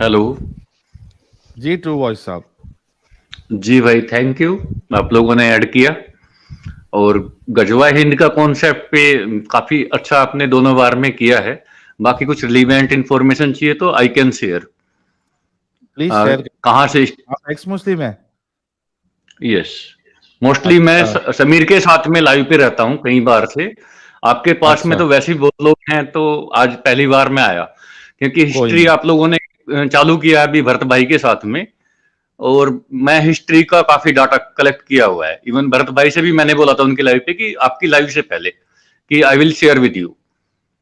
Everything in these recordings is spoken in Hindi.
हेलो। जी ट्रू वॉइस साहब। जी भाई, थैंक यू। आप लोगों ने ऐड किया और गजवा हिंद का कॉन्सेप्ट पे काफी अच्छा आपने दोनों बार में किया है। बाकी कुछ रिलेवेंट इंफॉर्मेशन चाहिए तो I can share. Please share. कहाँ से? आप एक्स मुस्लिम है? यस, मोस्टली मैं अच्छा समीर के साथ में लाइव पे रहता हूँ कई बार से। आपके पास में अच्छा, तो वैसे ही बहुत लोग हैं, तो आज पहली बार मैं आया क्योंकि कोई हिस्ट्री नहीं। आप लोगों ने चालू किया है अभी भरत भाई के साथ में। और मैं हिस्ट्री का काफी डाटा कलेक्ट किया हुआ है। इवन भरत भाई से भी मैंने बोला था उनकी लाइव पे कि आपकी लाइव से पहले कि I will share with you.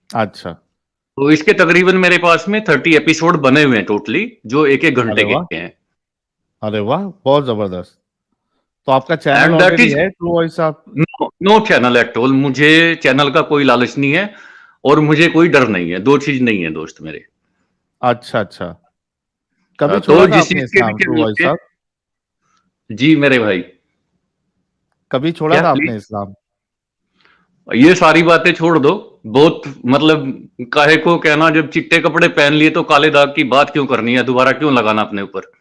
अच्छा। तो इसके तकरीबन मेरे पास में 30 एपिसोड बने हुए हैं टोटली, जो एक एक अरे घंटे वाह, के हैं। अरे वाह, बहुत जबरदस्त। तो आपका channel and that already is है ट्रू वॉइस साहब? No channel at all. मुझे चैनल का कोई लालच नहीं है और मुझे कोई डर नहीं है। दो चीज नहीं है दोस्त मेरे। अच्छा अच्छा। कभी तो छोड़ा था जिस आपने चीज के इस्लाम पीछे ट्रू वॉइस मुझे। साहब? जी मेरे भाई। कभी छोड़ा क्या था प्लीज? आपने इस्लाम? ये सारी बातें छोड़ दो। बहुत मतलब काहे को कहना, जब चिट्टे कपड़े पहन लिए तो काले दाग की बात क्यों करनी है, दोबारा क्यों लगाना अपने ऊपर।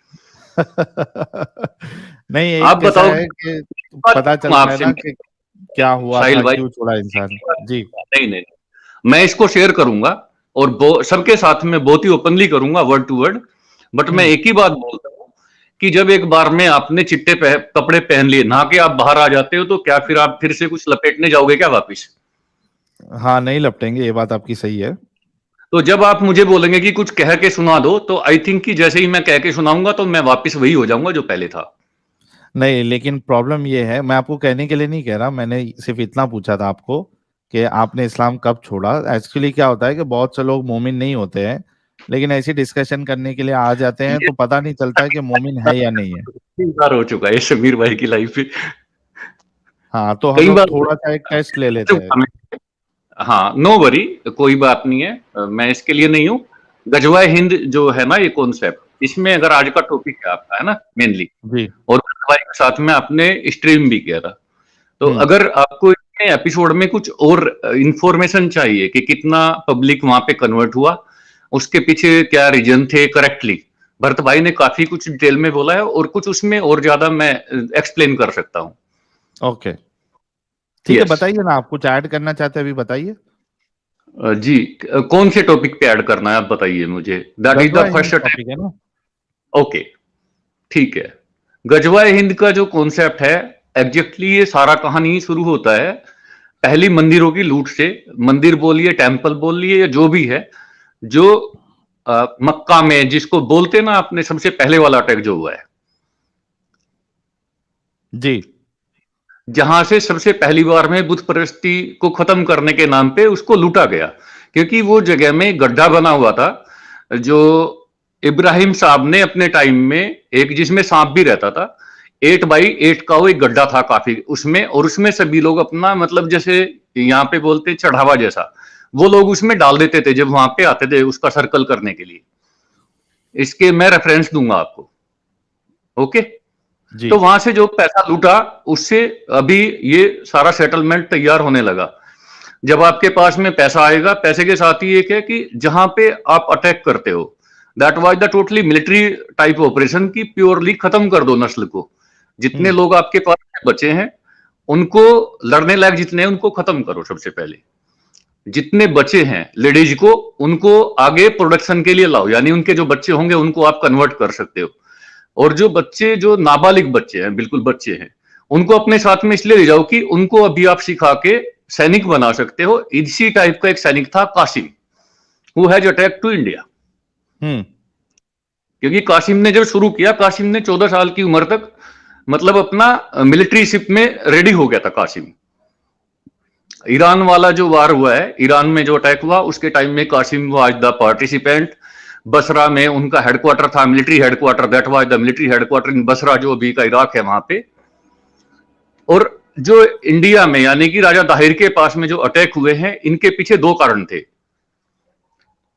नहीं, आप एक कैसा बताओ है कि बात पता करूं चलता है आपसे ना मैं। कि क्या हुआ साहिल था, भाई, क्यों छोड़ा इंसान। जी। नहीं नहीं, मैं इसको शेयर करूंगा और सबके साथ में बहुत ही ओपनली करूंगा, वर्ड टू वर्ड। बट मैं हम्म। एक ही बात बोलता हूँ कि जब एक बार में आपने चिट्टे कपड़े पहन लिए, नहा के आप बाहर आ जाते हो, तो क्या फिर आप फिर से कुछ लपेटने जाओगे क्या वापिस? हाँ, नहीं लपटेंगे, ये बात आपकी सही है। तो जब आप मुझे बोलेंगे कि कुछ कह के सुना दो, तो आई थिंक कि जैसे ही मैं कह के सुनाऊंगा तो मैं वापस वही हो जाऊंगा जो पहले था। नहीं, लेकिन प्रॉब्लम ये है, मैं आपको कहने के लिए नहीं कह रहा, मैंने सिर्फ इतना पूछा था आपको कि आपने इस्लाम कब छोड़ा। एक्चुअली क्या होता है कि बहुत से लोग मोमिन नहीं होते हैं, लेकिन ऐसी डिस्कशन करने के लिए आ जाते हैं ये तो पता नहीं चलता है कि मोमिन है या नहीं है। कई बार हो चुका है समीर भाई की लाइफ पे। हाँ, तो हम कई लोग बार थोड़ा सा एक टेस्ट ले हो लेते हैं। चुका है। हाँ, नो वरी, कोई बात नहीं है। मैं इसके लिए नहीं हूँ। गजवा हिंद जो है ना ये कॉन्सेप्ट, इसमें अगर आज का टॉपिक है आपका, है ना, मेनली। जी। और गजवा के साथ में आपने स्ट्रीम भी किया था। तो हम्म। अगर आपको इसमें एपिसोड में कुछ और इंफॉर्मेशन चाहिए कि कितना पब्लिक वहां पे कन्वर्ट हुआ, उसके पीछे क्या रीजन थे करेक्टली, भरत भाई ने काफी कुछ डिटेल में बोला है और कुछ उसमें और ज्यादा मैं एक्सप्लेन कर सकता हूँ। ओके, ठीक है, यस। बताइए ना, आप कुछ ऐड करना चाहते हैं अभी बताइए। जी, कौन से टॉपिक पे ऐड करना है आप बताइए मुझे। दैट इज गजवा द हिंद फर्स्ट अटैक। टॉपिक है ना? ओके, ठीक है। गजवा हिंद का जो कॉन्सेप्ट है, एग्जैक्टली ये सारा कहानी शुरू होता है पहली मंदिरों की लूट से। मंदिर बोलिए, टेम्पल बोलिए, या जो भी है, जो मक्का में जिसको बोलते ना, आपने सबसे पहले वाला अटैक जो हुआ है, जी। जहां से सबसे पहली बार में बुत परस्ती को खत्म करने के नाम पे उसको लूटा गया। क्योंकि वो जगह में गड्ढा बना हुआ था, जो इब्राहिम साहब ने अपने टाइम में, एक जिसमें सांप भी रहता था, 8x8 का वो एक गड्ढा था काफी उसमें, और उसमें सभी लोग अपना मतलब जैसे यहाँ पे बोलते चढ़ावा जैसा, वो लोग उसमें डाल देते थे जब वहां पे आते थे उसका सर्कल करने के लिए। इसके मैं रेफरेंस दूंगा आपको। ओके। जी। तो वहां से जो पैसा लूटा, उससे अभी ये सारा सेटलमेंट तैयार होने लगा। जब आपके पास में पैसा आएगा, पैसे के साथ ही एक है कि जहां पे आप अटैक करते हो, that was the totally military type operation की, प्योरली खत्म कर दो नस्ल को। जितने हम्म। लोग आपके पास बचे हैं, उनको लड़ने लायक जितने हैं उनको खत्म करो सबसे पहले। जितने बचे हैं लेडीज को, उनको आगे प्रोडक्शन के लिए लाओ, यानी उनके जो बच्चे होंगे उनको आप कन्वर्ट कर सकते हो। और जो बच्चे, जो नाबालिग बच्चे हैं, बिल्कुल बच्चे हैं, उनको अपने साथ में इसलिए ले जाओ कि उनको अभी आप सिखा के सैनिक बना सकते हो। इसी टाइप का एक सैनिक था Qasim, who has attack to India. Hmm. क्योंकि कासिम ने जब शुरू किया, कासिम ने 14 साल की उम्र तक मतलब अपना मिलिट्री शिप में रेडी हो गया था कासिम। ईरान वाला जो वार हुआ है, ईरान में जो अटैक हुआ, उसके टाइम में Qasim was the participant. Basra में उनका हेडक्वार्टर था, military headquarter, that was the military headquarter in Basra, जो अभी का इराक है वहां पे। और जो इंडिया में यानी कि राजा दाहिर के पास में जो अटैक हुए हैं, इनके पीछे दो कारण थे।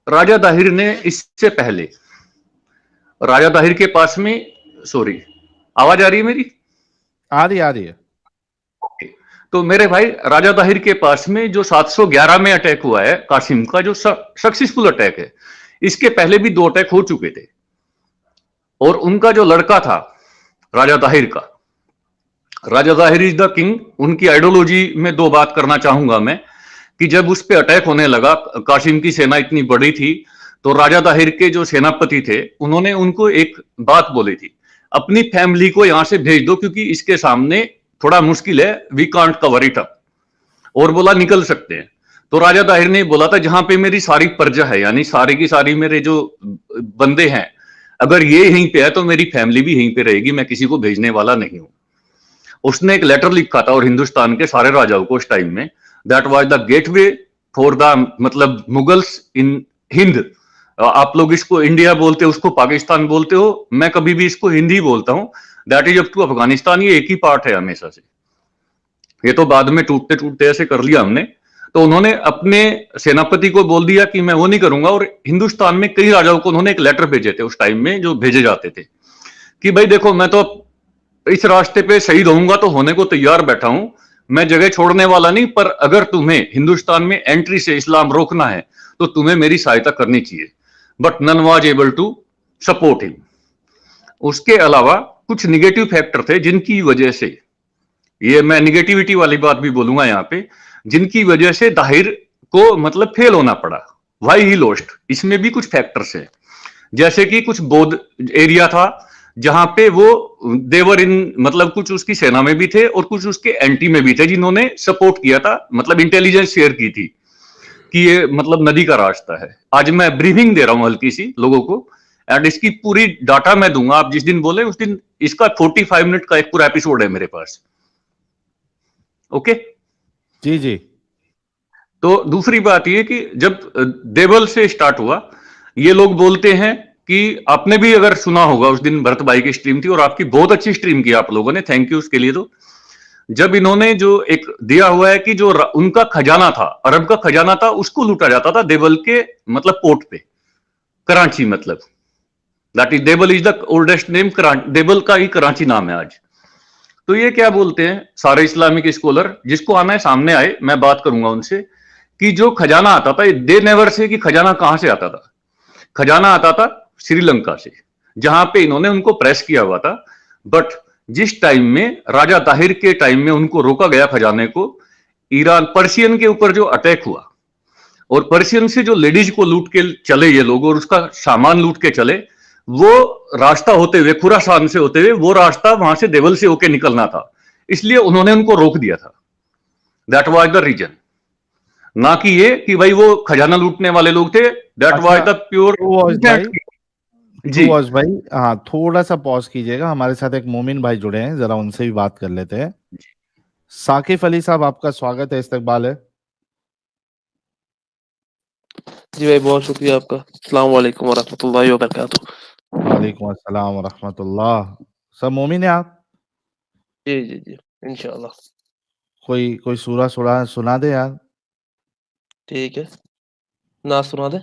राजा दाहिर ने इससे पहले, राजा दाहिर के पास में, सॉरी, आवाज आ रही है मेरी? आ रही है। ओके। तो मेरे भाई, राजा दाहिर के पास में जो 711 में अटैक हुआ है कासिम का, जो सक्सेसफुल अटैक है, इसके पहले भी दो अटैक हो चुके थे। और उनका जो लड़का था राजा ताहिर का, राजा ताहिर इज द किंग, उनकी आइडियोलॉजी में दो बात करना चाहूंगा मैं कि जब उस पे अटैक होने लगा, कासिम की सेना इतनी बड़ी थी, तो राजा ताहिर के जो सेनापति थे उन्होंने उनको एक बात बोली थी, अपनी फैमिली को यहां से भेज दो क्योंकि इसके सामने थोड़ा मुश्किल है, we can't cover it up, और बोला निकल सकते हैं। तो राजा ताहिर ने बोला था जहां पे मेरी सारी प्रजा है, यानी सारी की सारी मेरे जो बंदे हैं, अगर ये यहीं पे है तो मेरी फैमिली भी यहीं पे रहेगी, मैं किसी को भेजने वाला नहीं हूं। उसने एक लेटर लिखा था और हिंदुस्तान के सारे राजाओं को उस टाइम में, that was the gateway for the मतलब मुगल्स इन हिंद। आप लोग इसको इंडिया बोलते हो, उसको पाकिस्तान बोलते हो, मैं कभी भी इसको हिंदी बोलता हूं, that is up to Afghanistan, ये एक ही पार्ट है हमेशा से, ये तो बाद में टूटते टूटते ऐसे कर लिया हमने। तो उन्होंने अपने सेनापति को बोल दिया कि मैं वो नहीं करूंगा, और हिंदुस्तान में कई राजाओं को उन्होंने एक लेटर भेजे थे उस टाइम में, जो भेजे जाते थे कि भाई देखो मैं तो इस रास्ते पे शहीद होऊंगा तो होने को तैयार बैठा हूं, मैं जगह छोड़ने वाला नहीं, पर अगर तुम्हें हिंदुस्तान में एंट्री से इस्लाम रोकना है तो तुम्हें मेरी सहायता करनी चाहिए। But none was able to support him. उसके अलावा कुछ निगेटिव फैक्टर थे जिनकी वजह से, ये मैं निगेटिविटी वाली बात भी बोलूंगा यहाँ पे, जिनकी वजह से ताहिर को मतलब फेल होना पड़ा, वाई ही लॉस्ट। इसमें भी कुछ फैक्टर्स हैं, जैसे कि कुछ बौद्ध एरिया था जहां पे वो देवर इन मतलब कुछ उसकी सेना में भी थे और कुछ उसके एंटी में भी थे जिन्होंने सपोर्ट किया था, मतलब इंटेलिजेंस शेयर की थी कि ये मतलब नदी का रास्ता है। आज मैं ब्रीफिंग दे रहा हूं हल्की सी लोगों को, एंड इसकी पूरी डाटा मैं दूंगा, आप जिस दिन बोले उस दिन इसका 45 मिनट का एक पूरा एपिसोड है मेरे पास। ओके जी जी। तो दूसरी बात ये कि जब देवल से स्टार्ट हुआ, ये लोग बोलते हैं कि आपने भी अगर सुना होगा, उस दिन भरत भाई की स्ट्रीम थी और आपकी बहुत अच्छी स्ट्रीम की आप लोगों ने, थैंक यू उसके लिए। तो जब इन्होंने जो एक दिया हुआ है कि जो उनका खजाना था, अरब का खजाना था, उसको लूटा जाता था देवल के मतलब पोर्ट पे, कराची, मतलब that is Deval is the oldest name, Deval का ही कराची नाम है आज। तो ये क्या बोलते हैं सारे इस्लामिक स्कॉलर, जिसको आना है सामने आए, मैं बात करूंगा उनसे, कि जो खजाना आता था, दे नेवर से कि खजाना कहां से आता था, खजाना आता था श्रीलंका से, जहां पे इन्होंने उनको प्रेस किया हुआ था। बट जिस टाइम में राजा ताहिर के टाइम में उनको रोका गया खजाने को, ईरान पर्शियन के ऊपर जो अटैक हुआ, और पर्शियन से जो लेडीज को लूट के चले ये लोग और उसका सामान लूट के चले, वो रास्ता होते हुए खुरासान से होते हुए वो रास्ता वहां से देवल से होके निकलना था, इसलिए उन्होंने उनको रोक दिया था। दैट वाज द रीजन, ना कि ये कि भाई वो खजाना लूटने वाले लोग थे। दैट वाज द प्योर जी भाई। हाँ, थोड़ा सा पॉज कीजिएगा, हमारे साथ एक मोमिन भाई जुड़े हैं, जरा उनसे भी बात कर लेते हैं। साकिब अली साहब, आपका स्वागत है, इस्तकबाल है। जी भाई, बहुत शुक्रिया आपका। अस्सलाम वालेकुम व रहमतुल्लाहि व बरकातुहू। वालेकुम अस्सलाम व रहमतुल्लाह। सब मोमिन है आप? जी जी जी, इंशाल्लाह। कोई सूरा सुना दे यार। ठीक है, नात सुना दे।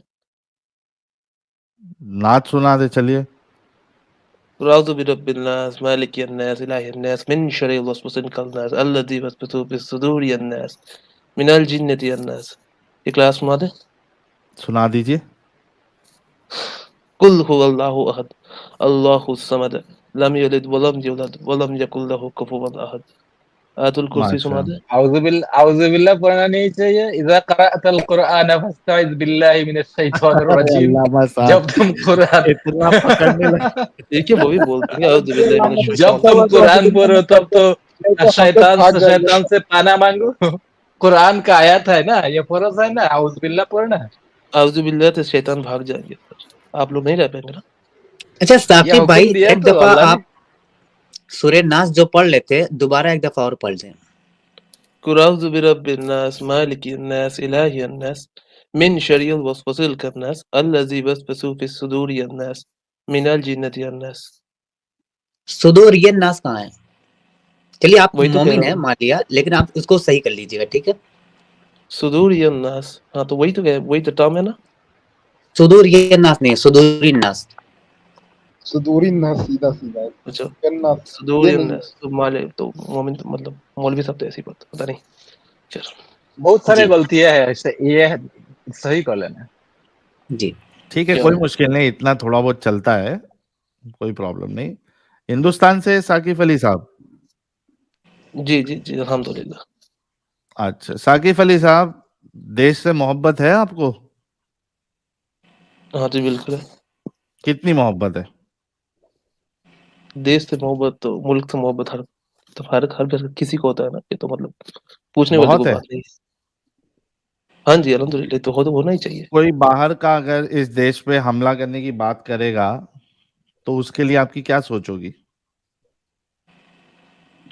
नात सुना दे, चलिए। अऊज़ु बिरब्बिन नास मालिकिन नास इलाहिन नास मिन शर्रिल वसवासिल खन्नास अल्लज़ी युवस्विसु फी सुदूरिन नास मिनल जिन्नति वन नास। इखलास सुना दे। सुना दीजिए। कुल हुवल्लाहु अहद अल्लाहुस समद लम यलिद व लम यूलद व लम यकुल लहू कुफुवन अहद। आयतुल कुर्सी सुना दे। औज़ु बिल्लाह पढ़ना नहीं चाहिए। इज़ा क़रअतल कुरआन फस्तइज़ बिल्लाहि मिनश शैतानिर रजीम। जब तुम कुरान इतना पकड़ने लगे। ठीक है, वो भी बोलते हैं औज़ु बिल्लाहि मिनश जब तुम कुरान पढ़ो तब तो शैतान से पाना मांगो। कुरान का आयत है ना, ये फर्ज है ना, औज़ु बिल्लाह पढ़ना। औज़ु बिल्लाह से शैतान भाग जाएंगे, आप लोग नहीं रह पाएंगे ना। अच्छा साकिब भाई, एक तो दफा आप सूरह नास जो पढ़ लेते, दोबारा एक दफा और पढ़ दें। कुल औज़ु बिरब्बिन नास मालिकिन नास इलाहिन नास मिन शर्रिल वसवासिल खन्नास अल्लज़ी युवस्विसु फी सुदूरिन नास मिनल जिन्नति वन नास। सुदूर ये नास कहाँ है? चलिए, आप वही तो मोमिन है मान लिया, लेकिन आप उसको सही कर लीजिएगा, ठीक है? सुदूरिन नास, हाँ तो वही तो टर्म है ना। सुदूर ये नास नहीं है, सुदूरी नास। सुदूरी नास सीधा सीधा है। अच्छा, नास सुदूरिन नास तो माले तो मोमिन तो मतलब मौलवी सब तो ऐसी बात पता नहीं। चलो, बहुत सारे गलतियां है ऐसे, ये सही कर लेना जी ठीक है, कोई मुश्किल नहीं, इतना थोड़ा बहुत चलता है। कोई प्रॉब्लम नहीं। हिंदुस्तान से साकिब अली साहब। जी जी जी, अल्हम्दुलिल्लाह। अच्छा, साकिब अली साहब, देश से मोहब्बत है आपको? हाँ जी, बिल्कुल है। कितनी मोहब्बत है? देश से मोहब्बत तो मुल्क से मोहब्बत हर तो हर किसी को होता है ना, ये तो मतलब पूछने वाली बहुत कोई है। बात नहीं है। हाँ जी, अल्हम्दुलिल्लाह, तो होना ही चाहिए। कोई बाहर का अगर इस देश पे हमला करने की बात करेगा तो उसके लिए आपकी क्या सोच होगी?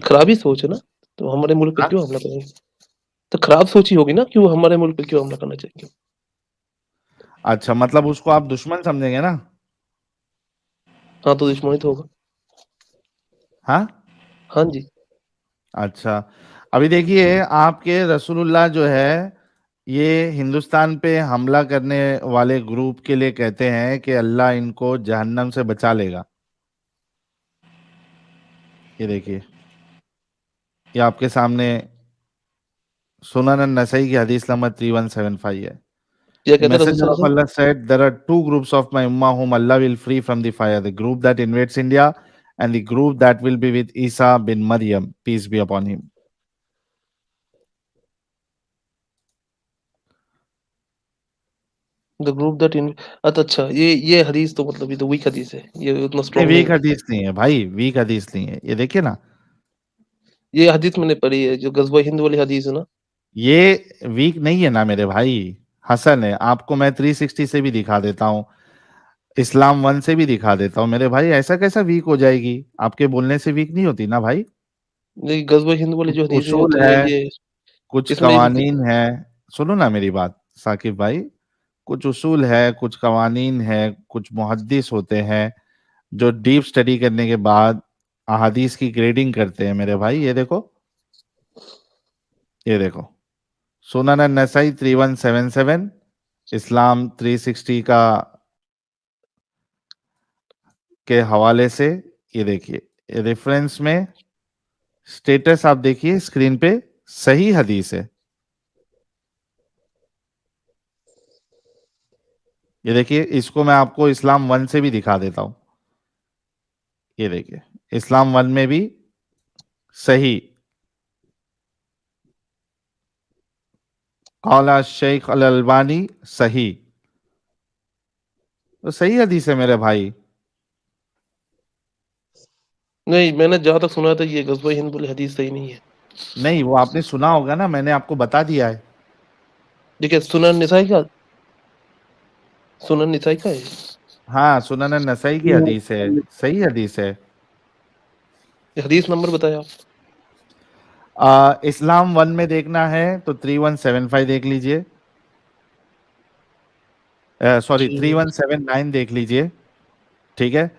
खराब ही सोच है ना, तो हमारे मुल्क पे हाँ? क्यों हमला करेंगे? तो खराब सोच ही होगी ना, क्यों हमारे मुल्क पे क्यों हमला करना चाहिए? अच्छा, मतलब उसको आप दुश्मन समझेंगे ना? हाँ, तो दुश्मनी तो होगा। हाँ? हाँ जी। अच्छा, अभी देखिए आपके रसूलुल्लाह जो है, ये हिंदुस्तान पे हमला करने वाले ग्रुप के लिए कहते हैं कि अल्लाह इनको जहन्नम से बचा लेगा। ये देखिए, ये आपके सामने सुनन अन-नसई की हदीस नंबर 3175 है। क्या The कहते हैं रसूल Messenger of सल्लल्लाहु अलैहि Allah said, there are two groups of my ummah whom Allah will free from the fire, the group that invades India and the group that will be with Isa bin Maryam, peace be upon him. वसल्लम, द ग्रुप दैट इन अच्छा, ये हदीस तो मतलब ये तो वीक हदीस है, ये उतना नहीं, स्ट्रांग नहीं वीक है। हदीस नहीं है भाई, वीक हदीस नहीं है। ये देखिए ना, ये हदीस मैंने पढ़ी है, जो गज़वा हिंद वाली हदीस है ना। ये वीक नहीं है ना मेरे भाई, हसन है। आपको मैं 360 से भी दिखा देता हूँ, इस्लाम वन से भी दिखा देता हूँ मेरे भाई। ऐसा कैसा वीक हो जाएगी? आपके बोलने से वीक नहीं होती ना भाई। नहीं, गज़वा हिंद वाली कुछ जो हदीस है उसूल तो है, ये कुछ इसमें कवानीन है। सुनो ना मेरी बात साकिब भाई, कुछ उसूल है, कुछ कवानीन है, कुछ मुहद्दिस होते हैं जो डीप स्टडी करने के बाद अहादीस की ग्रेडिंग करते हैं मेरे भाई। ये देखो, सुनन अन-नसाई 3177, इस्लाम 360 का के हवाले से। ये देखिए रेफरेंस में स्टेटस आप देखिए स्क्रीन पे, सही हदीस है। ये देखिए, इसको मैं आपको इस्लाम वन से भी दिखा देता हूं। ये देखिए, इस्लाम वन में भी सही कौला शेख अल अलबानी सही, तो सही हदीस है मेरे भाई। नहीं, मैंने जहाँ तक सुना था ये गज़वा हिंद वाली हदीस सही नहीं है। नहीं, वो आपने सुना होगा ना, मैंने आपको बता दिया है। देखिए, सुनन निसाई का है। हाँ, सुनन नसई की हदीस है, सही हदीस है। ये हदीस नंबर बताया आप। इस्लाम वन में देखना है तो 3175 देख लीजिए, सॉरी जी। 3179 देख लीजिए, ठीक है।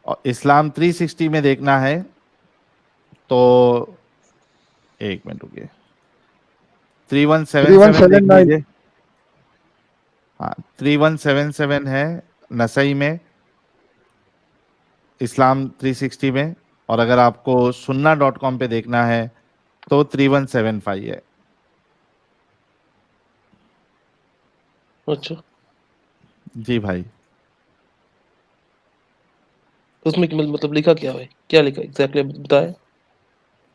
और इस्लाम 360 में देखना है तो एक मिनट रुकिए, 3177 देख 3179 लीजिए। हाँ, 3177 है नसई में, इस्लाम 360 में। और अगर आपको sunnah.com पे देखना है तो 3175 है। अच्छा, जी भाई। तो उसमें मतलब लिखा क्या है? क्या लिखा एग्ज़ैक्टली बताएँ?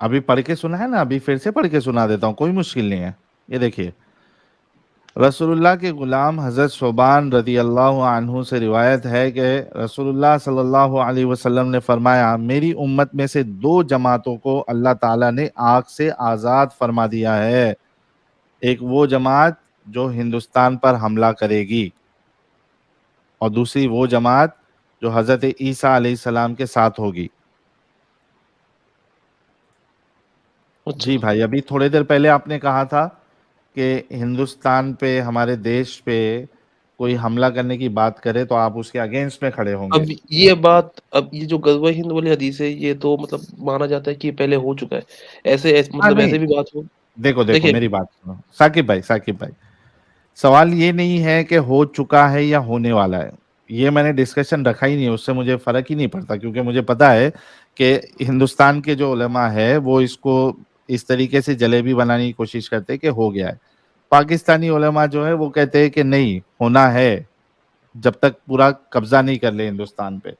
अभी पढ़ के सुना है ना, अभी फिर से पढ़ के सुना देता हूँ, कोई मुश्किल नहीं है। ये देखिए, रसूलुल्लाह के गुलाम हज़रत शोबान रदी अल्लाह अन्हु से रिवायत है कि रसूलुल्लाह सल्लल्लाहु अलैहि वसल्लम ने फरमाया, मेरी उम्मत में से दो जमातों को अल्लाह ताला ने आग से आज़ाद फरमा दिया है। एक वो जमात जो हिंदुस्तान पर हमला करेगी और दूसरी वो जमात जो हज़रत ईसा अलैहिस्सलाम के साथ होगी। अच्छा। जी भाई, अभी थोड़ी देर पहले आपने कहा था कि हिंदुस्तान पे, हमारे देश पे कोई हमला करने की बात करे तो आप उसके अगेंस्ट में खड़े होंगे। अब ये जो गज़वा हिंद वाली हदीस है, ये तो मतलब माना जाता है कि ये पहले हो चुका है। हाँ, मतलब नहीं, ऐसे भी बात हो। देखो देखिए, मेरी बात सुनो साकिब भाई, सवाल ये नहीं है कि हो चुका है या होने वाला है। ये मैंने डिस्कशन रखा ही नहीं है, उससे मुझे फ़र्क ही नहीं पड़ता, क्योंकि मुझे पता है कि हिंदुस्तान के जो उलमा है वो इसको इस तरीके से जलेबी बनाने की कोशिश करते हैं कि हो गया है। पाकिस्तानी उलमा जो है वो कहते हैं कि नहीं, होना है, जब तक पूरा कब्जा नहीं कर ले हिंदुस्तान पे।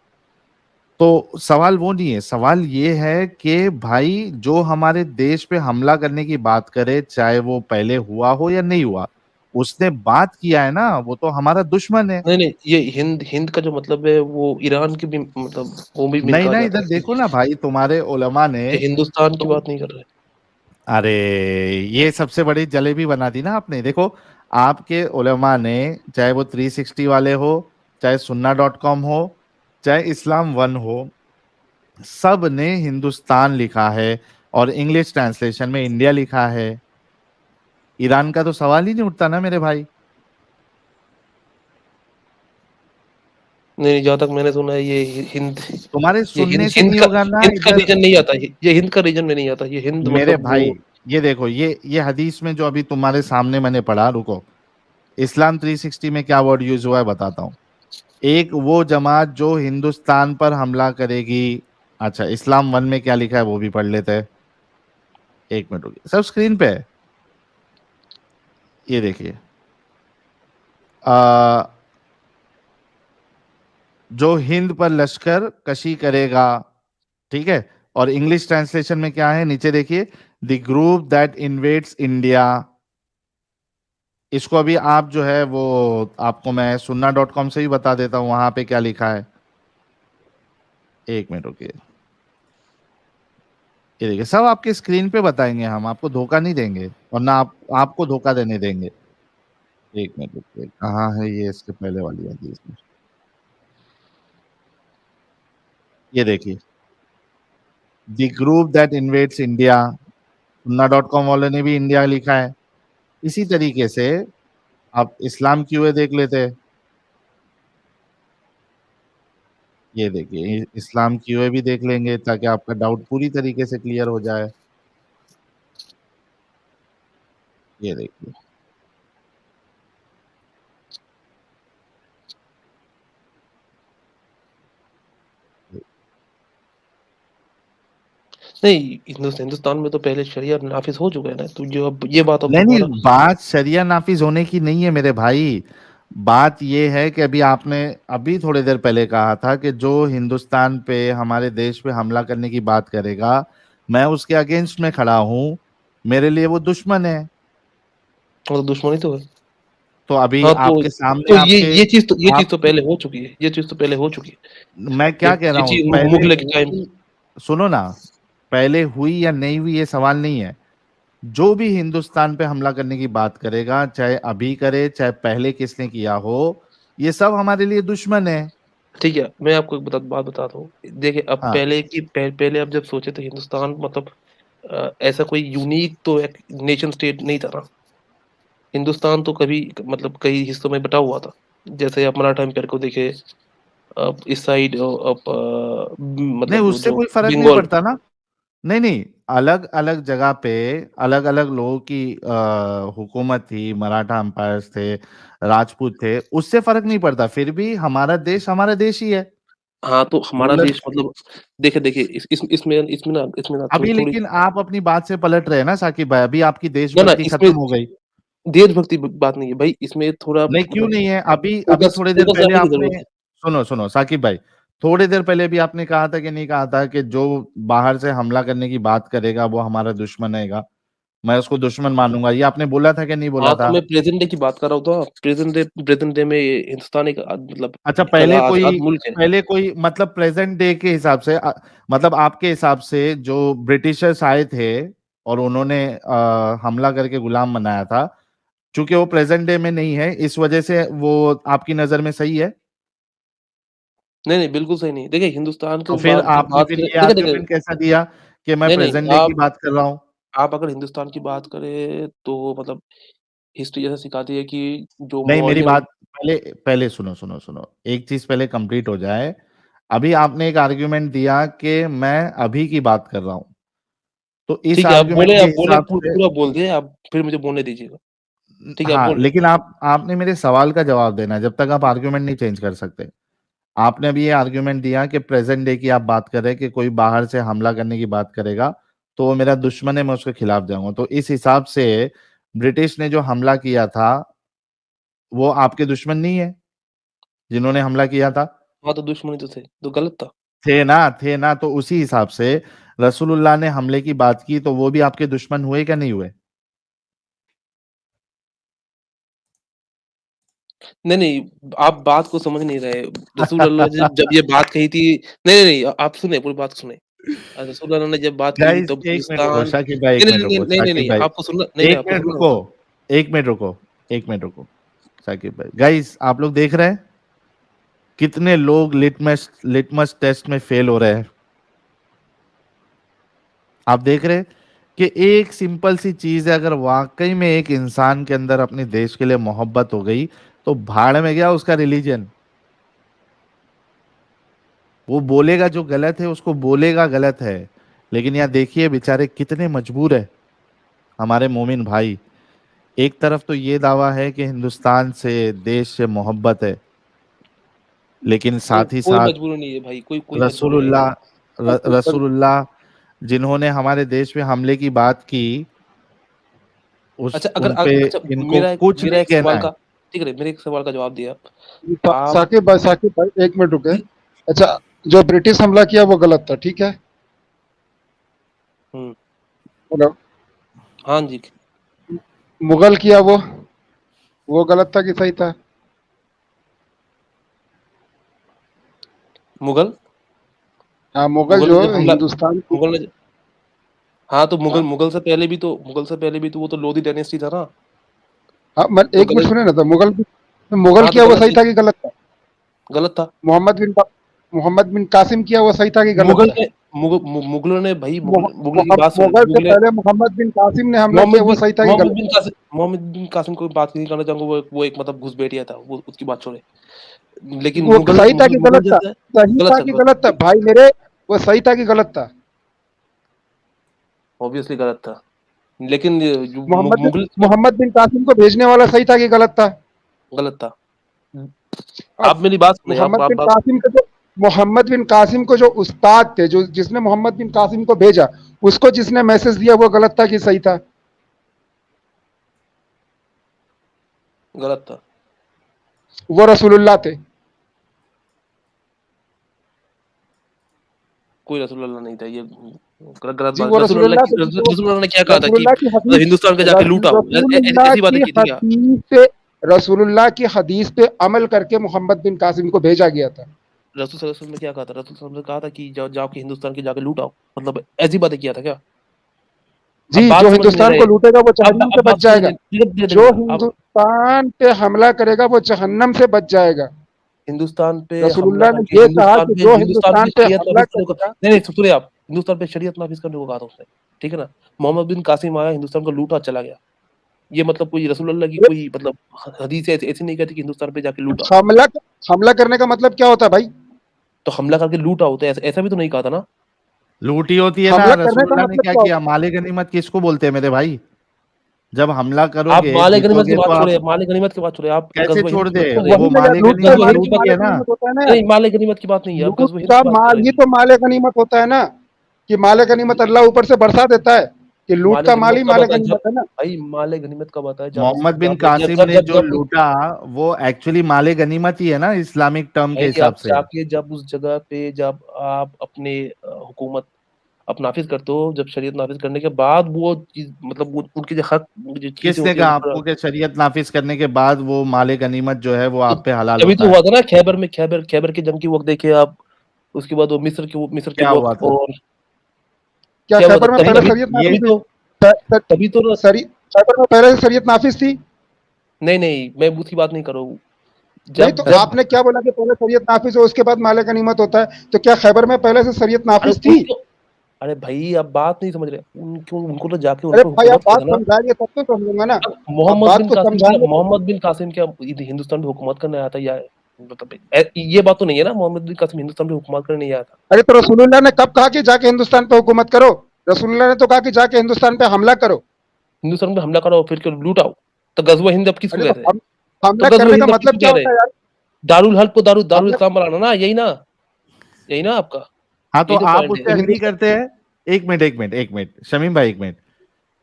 तो सवाल वो नहीं है, सवाल ये है कि भाई जो हमारे देश पे हमला करने की बात करे, चाहे वो पहले हुआ हो या नहीं हुआ, उसने बात किया है ना, वो तो हमारा दुश्मन है। नहीं, ये हिंद हिंद का जो मतलब है वो ईरान की भी मतलब वो भी नहीं कहा ना, जाता इधर है। देखो ना भाई, तुम्हारे उलमा ने ये हिंदुस्तान की बात नहीं कर रहे। अरे ये सबसे बड़ी जलेबी बना दी ना आपने। देखो, आपके उलमा ने, चाहे वो 360 वाले हो, चाहे सुन्ना.com हो, चाहे इस्लाम वन हो, सब ने हिंदुस्तान लिखा है और इंग्लिश ट्रांसलेशन में इंडिया लिखा है। ईरान का तो सवाल ही नहीं उठता ना मेरे भाई। नहीं, जहाँ तक मैंने सुना है ये हिंद तुम्हारे ये सुनने से नहीं होगा ना हिंद का इधर। रीजन नहीं आता। ये हिंद का रीजन में नहीं आता। ये हिंद मेरे मतलब वो भाई, ये देखो, ये हदीस में जो अभी तुम्हारे सामने मैंने पढ़ा, रुको, इस्लाम 360 में क्या वर्ड यूज हुआ है बताता हूँ। एक वो जमात जो हिंदुस्तान पर हमला करेगी। अच्छा, इस्लाम वन में क्या लिखा है वो भी पढ़ लेते हैं। एक मिनट रुकिए, सब स्क्रीन पे है, ये देखिए। जो हिंद पर लश्कर कशी करेगा, ठीक है। और इंग्लिश ट्रांसलेशन में क्या है, नीचे देखिए, the group that invades India. इसको अभी आप जो है वो, आपको मैं सुन्ना.com से ही बता देता हूं, वहां पे क्या लिखा है। एक मिनट रुकिए, ये देखिए, सब आपके स्क्रीन पे बताएंगे, हम आपको धोखा नहीं देंगे और ना आपको धोखा देने देंगे। एक मिनट रुकिए, कहाँ है ये, इसके पहले वाली हदीस में, ये देखिए, the group that invades India. सुन्ना.com वाले ने भी इंडिया लिखा है। इसी तरीके से आप इस्लाम क्यूए देख लेते हैं, ये देखिए, इस्लाम क्यूए भी देख लेंगे ताकि आपका डाउट पूरी तरीके से क्लियर हो जाए। ये देखिए, नहीं, हिंदुस्तान में तो पहले शरिया नाफिज हो चुका है ना। तो जो अब ये बात अब नहीं नहीं, दोबारा बात शरिया नाफिज होने की नहीं है मेरे भाई। बात ये है कि अभी आपने अभी थोड़ी देर पहले कहा था कि जो हिंदुस्तान पे, हमारे देश पे हमला करने की बात करेगा, मैं उसके अगेंस्ट में खड़ा हूं, मेरे लिए वो दुश्मन है। मतलब दुश्मनी तो है। तो अभी हाँ, आपके सामने, तो आपके ये चीज आप, तो पहले हो चुकी है। ये चीज तो पहले हो चुकी है। मैं क्या कह रहा ये हूं, चीज पहले मुगल के टाइम। हुई, सुनो ना, पहले हुई या नहीं हुई ये सवाल नहीं है। जो भी हिंदुस्तान पे हमला करने की बात करेगा, चाहे अभी करे चाहे पहले किसने किया हो, ये सब हमारे लिए दुश्मन है। ठीक है, मैं आपको एक बात बताता हूँ। देखिए, अब हाँ, पहले आप जब सोचे तो हिंदुस्तान मतलब ऐसा कोई यूनिक तो एक नेशन स्टेट नहीं था ना। हिंदुस्तान तो कभी मतलब कई हिस्सों में बटा हुआ था। जैसे आप मराठा एम्पायर को देखे, आप इस साइड आप नहीं, मतलब उससे जो कोई फर्क नहीं बंगाल। पड़ता ना। नहीं नहीं, अलग अलग जगह पे अलग अलग लोगों की हुकूमत थी, मराठा अंपायर्स थे, राजपूत थे, उससे फर्क नहीं पड़ता, फिर भी हमारा देश ही है। हाँ, तो हमारा रूलर, देश मतलब देखिए इसमें ना अभी थोड़ी लेकिन आप अपनी बात से पलट रहे हैं ना साकिब भाई, अभी आपकी ना देशभक्ति इसमें खत्म हो गई। देशभक्ति बात नहीं है भाई। इसमें थोड़ा नहीं, क्यों मतलब नहीं है, अभी अभी फोकस थोड़ी देर फोकस पहले लाने की आपने, जरूरत है। सुनो सुनो साकिब भाई, थोड़ी देर पहले भी आपने कहा था कि नहीं कहा था कि जो बाहर से हमला करने की बात करेगा वो हमारा दुश्मन रहेगा, मैं उसको दुश्मन मानूंगा, ये आपने बोला था कि नहीं बोला हाँ, तो था। मैं प्रेजेंट डे की बात कर रहा हूँ। तो प्रेजेंट डे में हिंदुस्तान एक मतलब अच्छा, एक आजाद मुल्क है। पहले कोई मतलब प्रेजेंट डे के हिसाब से, मतलब आपके हिसाब से जो ब्रिटिशर्स आए थे और उन्होंने हमला करके गुलाम बनाया था, चूंकि वो प्रेजेंट डे में नहीं है, इस वजह से वो आपकी नजर में सही है। नहीं नहीं, बिल्कुल सही नहीं। देखिए, हिंदुस्तान तो की फिर आपने बात फिर करें। ये देखिए देखिए, आर्गुमेंट कैसा दिया कि मैं नहीं नहीं, प्रेजेंट डे की बात कर रहा हूँ। आप अगर हिंदुस्तान की बात करें तो मतलब हिस्ट्री जैसा सिखाती है कि जो नहीं, मेरी मौर्य। बात पहले पहले सुनो सुनो सुनो, एक चीज पहले कंप्लीट हो जाए। अभी आपने एक आर्ग्यूमेंट दिया कि मैं अभी की बात कर रहा हूं, तो इस ठीक है, आर्ग्यूमेंट के आप बोले हिसाब से, पूरा बोल दिए। आप फिर मुझे बोलने दीजिएगा। ठीक है, आप हाँ, बोल रहे लेकिन आपने मेरे सवाल का जवाब देना है, जब तक आप आर्ग्यूमेंट नहीं चेंज कर सकते। आपने अभी ये आर्ग्यूमेंट दिया कि प्रेजेंट डे की आप बात कर रहे हैं कि कोई बाहर से हमला करने की बात करेगा तो वो मेरा दुश्मन है, मैं उसके खिलाफ जाऊंगा, तो इस हिसाब से ब्रिटिश ने जो हमला किया था वो आपके दुश्मन नहीं है, जिन्होंने हमला किया था। हाँ, तो दुश्मनी तो थे, तो गलत था। थे ना, तो उसी हिसाब से रसूलुल्लाह ने हमले की बात की तो वो भी आपके दुश्मन हुए क्या नहीं हुए? नहीं, नहीं, आप बात को समझ नहीं रहे। रसूलुल्लाह जब जब ये बात कही थी, नहीं, आप सुने, पूरी बात सुने। रसूलुल्लाह ने जब बात कही गाइस तब एक मिनट रुको, हिंदुस्तान शाकिब भाई एक नहीं, मिनट नहीं, नहीं, रुको, नहीं, नहीं, शाकिब नहीं, भाई आपको सुनना नहीं, एक आपको मिनट सुनना रुको, होगा। एक मिनट रुको, एक मिनट रुको, शाकिब भाई। गाइस आप लोग देख रहे हैं कितने लोग लिटमस टेस्ट में फेल हो रहे हैं? आप देख रहे हैं कि एक सिंपल सी चीज है, अगर वाकई में एक इंसान के अंदर अपने देश के लिए मोहब्बत हो गई तो भाड़ में गया उसका रिलीजन। वो बोलेगा जो गलत है उसको बोलेगा गलत है, लेकिन यहाँ देखिए बेचारे कितने मजबूर है हमारे मोमिन भाई। एक तरफ तो ये दावा है कि हिंदुस्तान से, देश से मोहब्बत है, लेकिन साथ ही कोई साथ मजबूरी नहीं है भाई, कोई मजबूरी नहीं है। रसूलुल्लाह जिन्होंने हमारे देश में हमले की बात की, उस अच्छा, अगर उन पे अच्छा, इनको कुछ मेरा नहीं एक कहना सवाल है। का ठीक है, मेरे एक सवाल का जवाब दिया। आप साकिब भाई एक मिनट रुके। अच्छा, जो ब्रिटिश हमला किया वो गलत था, ठीक है? हम्म, हेलो, हाँ जी, मुगल किया वो गलत था कि सही था? मुगल हाँ, मुगल मुगल जो ने जब हमला हिंदुस्तान की, मुगल ने हाँ, तो हाँ, मुगल से पहले भी तो वो तो लोधी डायनेस्टी था ना, हाँ, तो एक मिनट गलत सुने ना, तो मुगल हाँ, तो किया वो गलत सही था कि गलत था? गलत था। मोहम्मद बिन कासिम किया वो सही था कि गलत मुगल था? ने मुगलों ने भाई मुगलों की बात सुनो, मुगल से मुगल पहले मोहम्मद बिन कासिम ने हमला किया वो सही था कि गलत था? मोहम्मद बिन कासिम को बात नहीं करना चाहूंगा, वो एक मतलब घुसपैठिया था, वो उसकी बात छोड़े। लेकिन वो मुगल सही था कि मुगल गलत था? जैसे सही था कि गलत था भाई मेरे? वो सही था कि गलत था? ऑब्वियसली गलत था। लेकिन जो मुगल मोहम्मद बिन कासिम को भेजने वाला सही था कि गलत था? गलत था। अब आप मेरी बात सुने, मोहम्मद आप बिन बात कासिम को जो मोहम्मद बिन कासिम को जो उस्ताद थे, जो जिसने मोहम्मद बिन कासिम को भेजा, उसको जिसने मैसेज दिया वो गलत था कि सही था? गलत था। वो रसूलुल्लाह थे। कोई रसूलुल्लाह नहीं था, ये गलत जी, बात। वो रसूलुल्लाह थे। रसूलुल्लाह ने क्या कहा था कि रसूलुल्लाह की मतलब हदीस हिंदुस्तान का जाके लूटाओ, रसूलुल्लाह ऐसी बातें की की थी क्या? हदीस पे रसूलुल्लाह की हदीस पे अमल करके मोहम्मद बिन कासिम को भेजा गया था। रसूल सल्लल्लाहु अलैहि वसल्लम ने क्या कहा था? रसूल सल्लल्लाहु अलैहि वसल्लम ने कहा था कि जाओ के हिंदुस्तान के जाके लूटाओ, मतलब ऐसी बातें किया था क्या? जी, अब बात जो समझ नहीं हिंदुस्तान रहे। को लूटेगा वो जहन्नम से अब बच बात समझ जाएगा। नहीं, धीरे जो धीरे अब हिंदुस्तान पे हमला करेगा वो जहन्नम से बच जाएगा। हिंदुस्तान पे हमला रसूलुल्लाह ने करके ये कहा कि जो हिंदुस्तान हिंदुस्तान पे पे शरीयत हमला नाफिज करने को करेगा, नहीं, सुनिए आप, हिंदुस्तान पे शरीयत नाफिज करने को कहा था उसने, ठीक है ना? मोहम्मद बिन कासिम आया, हिंदुस्तान को लूटा, चला गया। ये मतलब कोई रसूलुल्लाह की कोई मतलब हदीस ऐसी नहीं कहती कि हिंदुस्तान पे जाके लूटा। हमला हमला करने का मतलब क्या होता है भाई? तो हमला करके लूटा होता है, ऐसा भी तो नहीं कहा था ना। लूटी होती है ना। हमला करने का रसूलुल्लाह ने मतलब क्या क्या किया? होता माले गनीमत किसको बोलते हैं मेरे भाई? जब हमला आप करोगे, माले गनीमत की जीतोगे तो बात छोड़े, आप माले गनीमत की बात छोड़े, आप कैसे गज़वा हिंद छोड़ की दे? बात है? कर रहे हैं। वही वो ना यार, माले लूट का गनीमत माल ही लूटी माले है ना। गनीमत होता है ना यार। नहीं, माले गनीमत की बात नहीं है, आप लूट गज़वा हिंद का की बात कर माल रहे ही हैं। तो माले गनीमत होता है ना, कि माले गनीमत अल्लाह ऊपर से बरसा देता है, कि लूट माले का माल गनीमत ही कब माले आता है? जब गनीमत है ना। भाई माले गनीमत कब आता है? जब मोहम्मद बिन जब जब कासिम जब ने जब जो जब लूटा वो एक्चुअली माले गनीमत ही है ना, इस्लामिक टर्म के भाई हिसाब आप से। जाके जब उस जगह पे जब आप अपने हुकूमत आप नाफिज करते हो, जब शरीयत नाफिज करने के बाद वो चीज मतलब वो उनकी जो हक जो चीजें किसने होती है कहा उन पर, आपको कि शरीयत नाफिज करने के बाद वो माले गनीमत जो है वो तो आप पे हलाल तभी तो होता है? हुआ था ना खैबर की जंग की वक्त देखे आप। उसके बाद वो मिस्र के क्या हुआ वक्त, था? और क्या क्या हुआ था? खैबर में तभी पहले तभी शरीयत ये नाफिज थी? तभी तो खैबर में पहले से शरीयत नाफिज थी? नहीं, मैं उसकी बात नहीं कर रहा हूँ। नहीं, तो जब आपने क्या बोला कि पहले शरीयत नाफिज हो उसके बाद माले गनीमत होता है, तो क्या खैबर में पहले से शरीयत अरे नाफिज थी? उनको अरे भाई आप बात नहीं समझ रहे, उनको उनको तो जाके उन अरे पर भाई, आप हुकूमत किया बात था ना। समझाएंगे तब तो समझूंगा ना। अब आप बात को समझाएंगे तब। मोहम्मद बिन कासिम क्या हिंदुस्तान पे हुकूमत करने आया था, या मतलब ये बात तो नहीं है ना, मोहम्मद बिन कासिम हिंदुस्तान पे हुकूमत करने नहीं आया था। अरे तो रसूलुल्लाह ने कब कहा कि जाके हिंदुस्तान पे हुकूमत करो? रसूलुल्लाह ने तो कहा कि जाके हिंदुस्तान पे हमला करो। हिंदुस्तान पे हमला करो फिर क्यों लूटाओ? तो गजवा हिंद अब किसको अरे तो कहते हैं? तो हमला गजवा करने का हिंद अब मतलब किसको क्या कह रहे होता हैं? है यार? दारुल हल्ब को दारुल हमला इस्लाम बनाना ना, यही ना आपका, हाँ, तो यही तो आप पॉइंट है। उससे अग्री करते हैं? एक मिनट शमीम भाई, एक मिनट।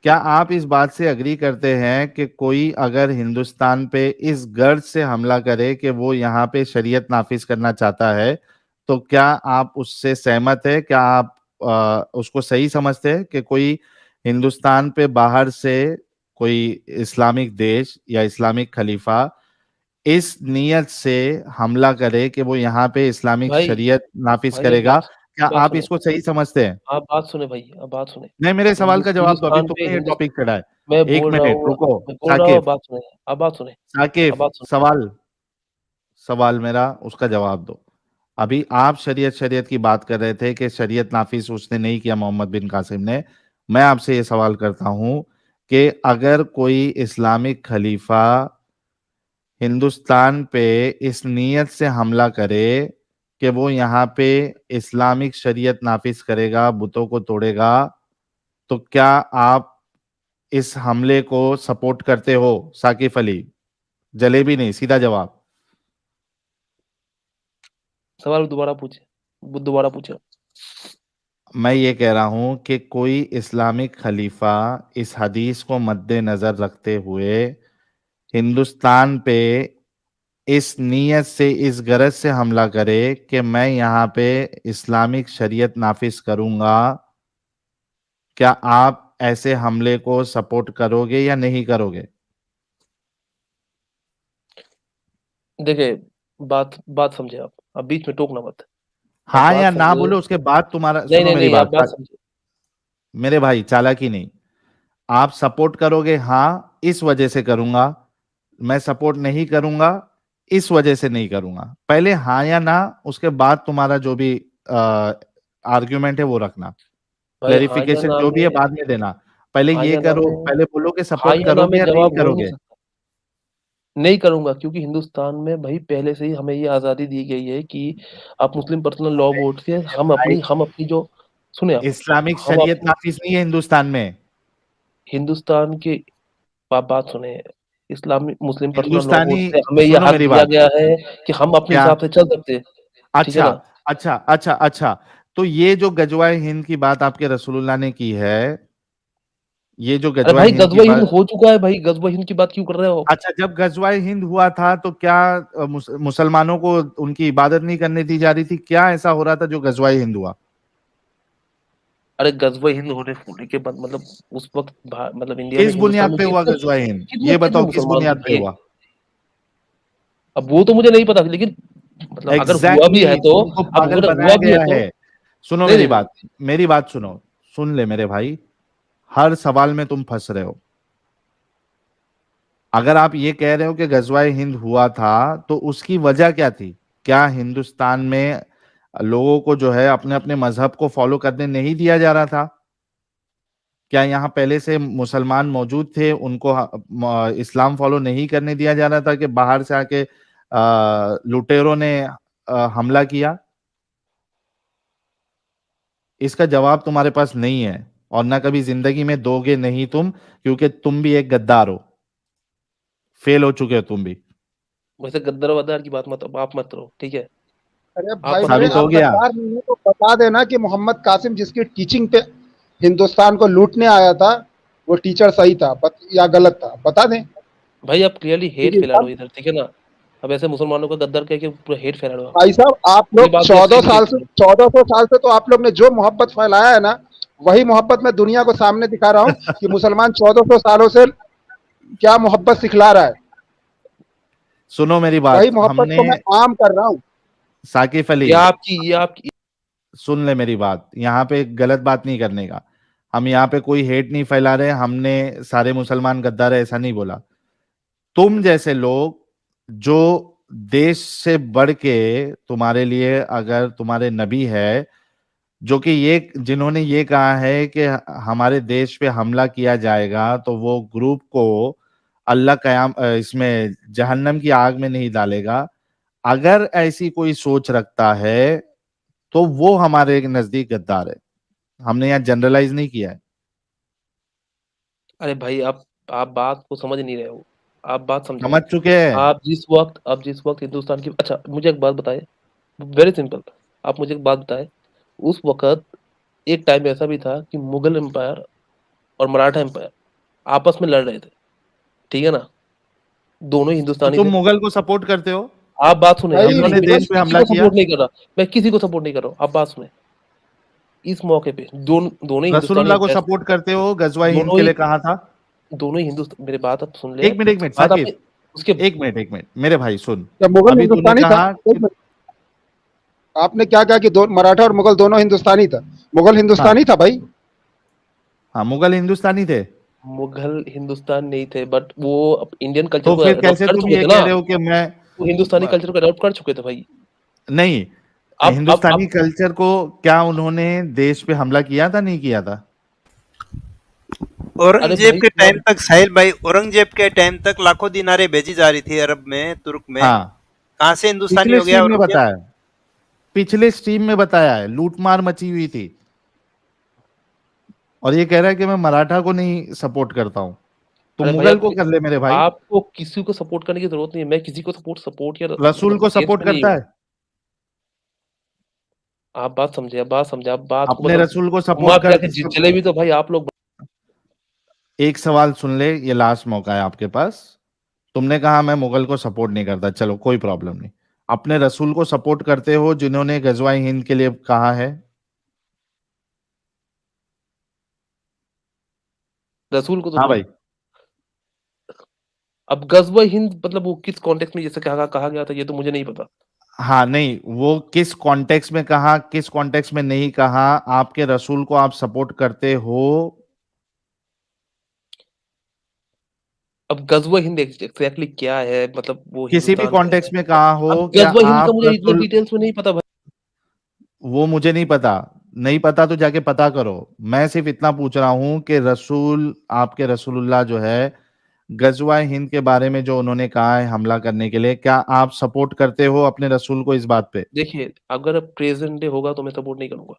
क्या आप इस बात से अग्री करते हैं कि कोई अगर हिंदुस्तान पे इस गर्ज से हमला करे कि वो यहाँ पे शरीयत नाफिज करना चाहता है, तो क्या आप उससे सहमत है? क्या आप उसको सही समझते हैं कि कोई हिंदुस्तान पे बाहर से कोई इस्लामिक देश या इस्लामिक खलीफा इस नीयत से हमला करे कि वो यहाँ पे इस्लामिक भाई शरीयत नाफिज भाई करेगा, क्या बात आप सुने, इसको सही समझते हैं? आप बात सुने भाई, आप बात सुने। नहीं, मेरे सवाल का जवाब दो, अभी हिंदुस्तान पे तुमने ये टॉपिक छेड़ा है। मैं एक बोल रहा मिनट हूँ, रुको। मैं बोल रहा हूँ, साकिब, बात सुने, आप बात सुने, आप साकिब, बात सुने। सवाल मेरा, उसका जवाब दो। अभी आप शरीयत की बात कर रहे थे कि शरीयत नाफिज उसने नहीं किया मोहम्मद बिन कासिम ने। मैं आपसे ये सवाल करता हूं कि अगर कोई इस्लामिक खलीफा हिंदुस्तान पे इस नीयत से हमला करे कि वो यहाँ पे इस्लामिक शरीयत नाफिज करेगा, बुतों को तोड़ेगा, तो क्या आप इस हमले को सपोर्ट करते हो? साकिब अली, जलेबी नहीं, सीधा जवाब। सवाल दोबारा पूछे। मैं ये कह रहा हूं कि कोई इस्लामिक खलीफा इस हदीस को मद्देनजर रखते हुए हिंदुस्तान पे इस नीयत से, इस गरज से हमला करे कि मैं यहाँ पे इस्लामिक शरीयत नाफिज करूंगा, क्या आप ऐसे हमले को सपोर्ट करोगे या नहीं करोगे? देखिए, बात बात समझे आप बीच में टोकना मत। आप हाँ या बात ना समझे। बोलो, उसके बाद तुम्हारा, नहीं सुनो नहीं मेरी नहीं, आप बात, बात समझे। मेरे भाई चालाकी नहीं। आप सपोर्ट करोगे, हाँ इस वजह से करूंगा, मैं सपोर्ट नहीं करूंगा इस वजह से नहीं करूंगा। पहले हाँ या ना, उसके बाद तुम्हारा जो भी आर्ग्यूमेंट है वो रखना, भाई हाँ या क्लेरिफिकेशन ना जो भी है में, बाद में देना। पहले हाँ ये या ना करो, में, पहले बोलो कि हाँ सपोर्ट या ना करोगे में या नहीं जवाब हो ही नहीं करोगे। सकता। नहीं करूंगा, क्योंकि हिंदुस्तान में भाई पहले से ही हमें ये आजादी दी गई है कि आप मुस्लिम पर्सनल लॉ बोर्ड से भाई, हम अपनी जो, सुने आप, इस्लामिक हम शरीयत नाफिज नहीं है हिंदुस्तान में। हिंदुस्तान के, आप बात सुने, इस्लामी मुस्लिम पर्सनल लॉ हिंदुस्तानी, बोर्ड से हमें ये सुनो हक मेरी दिया बात, गया है कि हम अपने क्या? हिसाब से चल सकते हैं। ठीक है अच्छा, ना। अच्छा, तो ये जो गजवाए हिंद की बात आपके रसूलुल्लाह ने की है, ये जो अरे गजवाए भाई हिंद की गजवा हिंद बात, हो चुका है भाई, गजवा हिंद की बात क्यों कर रहे हो आप? अच्छा, जब गजवाए हिंद हुआ था तो क्या मुसलमानों को उनकी इबादत नहीं करने दी जा रही थी? क्या ऐसा हो रहा था जो गजवाए हिंद हुआ? अरे गजवा हिंद होने के बाद मतलब उस वक्त मतलब इंडिया में, किस हिंदुस्तान बुनियाद में पे हुआ गजवाए हिंद? ये कितने बताओ किस मुसलमान बुनियाद पे थे। हुआ? अब वो तो मुझे नहीं पता, लेकिन मतलब अगर हुआ भी है एग्जैक्टली, तो, तुमको अब पागल अगर बनाया हुआ भी है गया तो, है। सुनो नहीं मेरी नहीं बात, मेरी बात सुनो, सुन ले मेरे भाई, हर सवाल में तुम फंस रहे हो। अगर आप ये कह रहे हो कि गजवाए हिंद हुआ था तो उसकी वजह क्या थी? क्या हिंदुस्तान में लोगों को जो है अपने अपने मजहब को फॉलो करने नहीं दिया जा रहा था? क्या यहाँ पहले से मुसलमान मौजूद थे, उनको इस्लाम फॉलो नहीं करने दिया जा रहा था कि बाहर से आके लुटेरों ने हमला किया? इसका जवाब तुम्हारे पास नहीं है और ना कभी जिंदगी में दोगे नहीं तुम, क्योंकि तुम भी एक गद्दार हो, फेल हो चुके हो तुम भी। वैसे गद्दार वद्दार की बात मत, अब आप मत करो, ठीक है। अरे आप भाई मत मेरे, साबित करो। हो आप गया। गद्दार नहीं हो तो बता देना कि मोहम्मद कासिम जिसकी टीचिंग पे हिंदुस्तान को लूटने आया था, वो टीचर सही था या गलत था, बता दें। भाई आप क्लियरली हेट क्योंकि फैला रहे हो इधर, ठीक है ना। अब ऐसे मुसलमानों का गद्दार कह के पूरा हेट फैला रहे हो आप। भाई साहब, आप ये लोग बात मुझे 14 सही नहीं साल से, लगती है। 1400 साल से तो आप लोग ने जो मोहब्बत फैलाया है ना, वही मोहब्बत मैं दुनिया को सामने दिखा रहा हूँ कि मुसलमान 1400 सालों से क्या मोहब्बत सिखला रहा है। सुनो मेरी वही बात, मोहब्बत हमने, को मैं आम कर रहा हूँ। साकिब अली, ये आपकी सुन ले मेरी बात, यहाँ पे गलत बात नहीं करने का। हम यहाँ पे कोई हेट नहीं फैला रहे, हमने सारे मुसलमान गद्दार है ऐसा नहीं बोला। तुम जैसे लोग जो देश से बढ़ के तुम्हारे लिए अगर तुम्हारे नबी है, जो कि ये, जिन्होंने ये कहा है कि हमारे देश पे हमला किया जाएगा तो वो ग्रुप को अल्लाह इसमें जहन्नम की आग में नहीं डालेगा, अगर ऐसी कोई सोच रखता है तो वो हमारे नजदीक गद्दार है। हमने यहाँ जनरलाइज नहीं किया है। अरे भाई आप बात को समझ नहीं रहे हो। आप बात समझे। समझ चुके हैं। आप जिस वक्त हिंदुस्तान की, अच्छा मुझे एक बात बताए, वेरी सिंपल। आप मुझे एक बात बताए, उस वक्त एक टाइम ऐसा भी था कि मुगल एम्पायर और मराठा एम्पायर आपस में लड़ रहे थे, ठीक है ना। दोनों तो हिंदुस्तानी तुम थे। मुगल को सपोर्ट करते हो? आप बात सुने, भाई, इन्होंने मैं देश पे किसी हमला को किया। सपोर्ट नहीं कर रहा, मैं किसी को सपोर्ट नहीं कर रहा हूँ। आप बात सुने, इस मौके पे दोनों ही रसूलुल्लाह को हिंदुस्तानी सपोर्ट करते हो, गजवा हिंद दोनों के ही लिए कहा था। दोनों ही हिंदुस्तान, मेरी बात आप सुन ले। एक मिनट बात साकिब, आपने उसके एक मिनट मेरे भाई सुन। क्या मुगल अभी तूने हिंदुस्तानी था? कहा एक मिनट, आपने क्या कहा कि दो मराठा और मुगल दोनों हिंदुस्तानी था? मुगल हिंदुस्तानी था भाई। हाँ मुगल हिंदुस्तानी थे, मुगल हिंदुस्तान नहीं थे, बट वो इंडियन कल्चर तो को फिर अडॉप्ट कैसे कर तुम चुके ये थे कह ना, रहे हो कि मैं वो हिंदुस्तानी कल्चर को अडॉप्ट कर चुके थे भाई। नहीं, अब हिंदुस्तानी कल्चर को क्या उन्होंने देश पे हमला किया था, नहीं किया था? औरंगजेब भाई के टाइम तक, साहिल भाई, औरंगजेब के टाइम तक लाखों दिनारे भेजी जा रही थी अरब में, तुर्क में। हाँ, कहाँ से हिंदुस्तानी पिछले हो गया स्ट्रीम में औरंगजेब? बताया, पिछले स्ट्रीम में बताया है, लूटमार मची हुई थी। और ये कह रहा है कि मैं मराठा को नहीं सपोर्ट करता हूँ, तो अरे भाई, मुगल को कर ले मेरे भाई। आपको किसी को सपोर्ट करने की जरूरत नहीं है, मैं किसी को सपोर्ट या रसूल को against सपोर्ट में नहीं करता हूँ। है, आप बात समझे, आप बात को अपने रसूल को घुमा सपोर्ट फिरा कर। के चले भी तो भाई आप लोग। एक सवाल सुन ले, ये लास्ट मौका है आपके पास। तुमने कहा मैं मुगल को सपोर्ट नहीं करता, चलो कोई प्रॉब्लम नहीं। अपने रसूल को सपोर्ट करते हो जिन्होंने गजवाई हिंद के लिए कहा है? रसूल को तो हाँ भाई, अब गज़वा हिंद मतलब वो किस कॉन्टेक्स्ट में जैसे कहा गया था, ये तो मुझे नहीं पता। हाँ नहीं, वो किस कॉन्टेक्स्ट में कहा, किस कॉन्टेक्स्ट में नहीं कहा, आपके रसूल को आप सपोर्ट करते हो? अब गज़वा हिंद एग्जैक्टली क्या है, मतलब वो किसी भी हिंदुस्तान कॉन्टेक्स्ट में कहा हो, अब क्या गज़वा हिंद का आप मुझे इतने रसूल, डिटेल्स में नहीं पता भाई। वो मुझे नहीं पता, नहीं पता तो जाके पता करो। मैं सिर्फ इतना पूछ रहा हूं कि रसूल, आपके रसूलुल्लाह जो है, गजवा हिंद के बारे में जो उन्होंने कहा है हमला करने के लिए, क्या आप सपोर्ट करते हो अपने रसूल को इस बात पे? देखिए, अगर प्रेजेंट डे होगा तो मैं सपोर्ट नहीं करूंगा,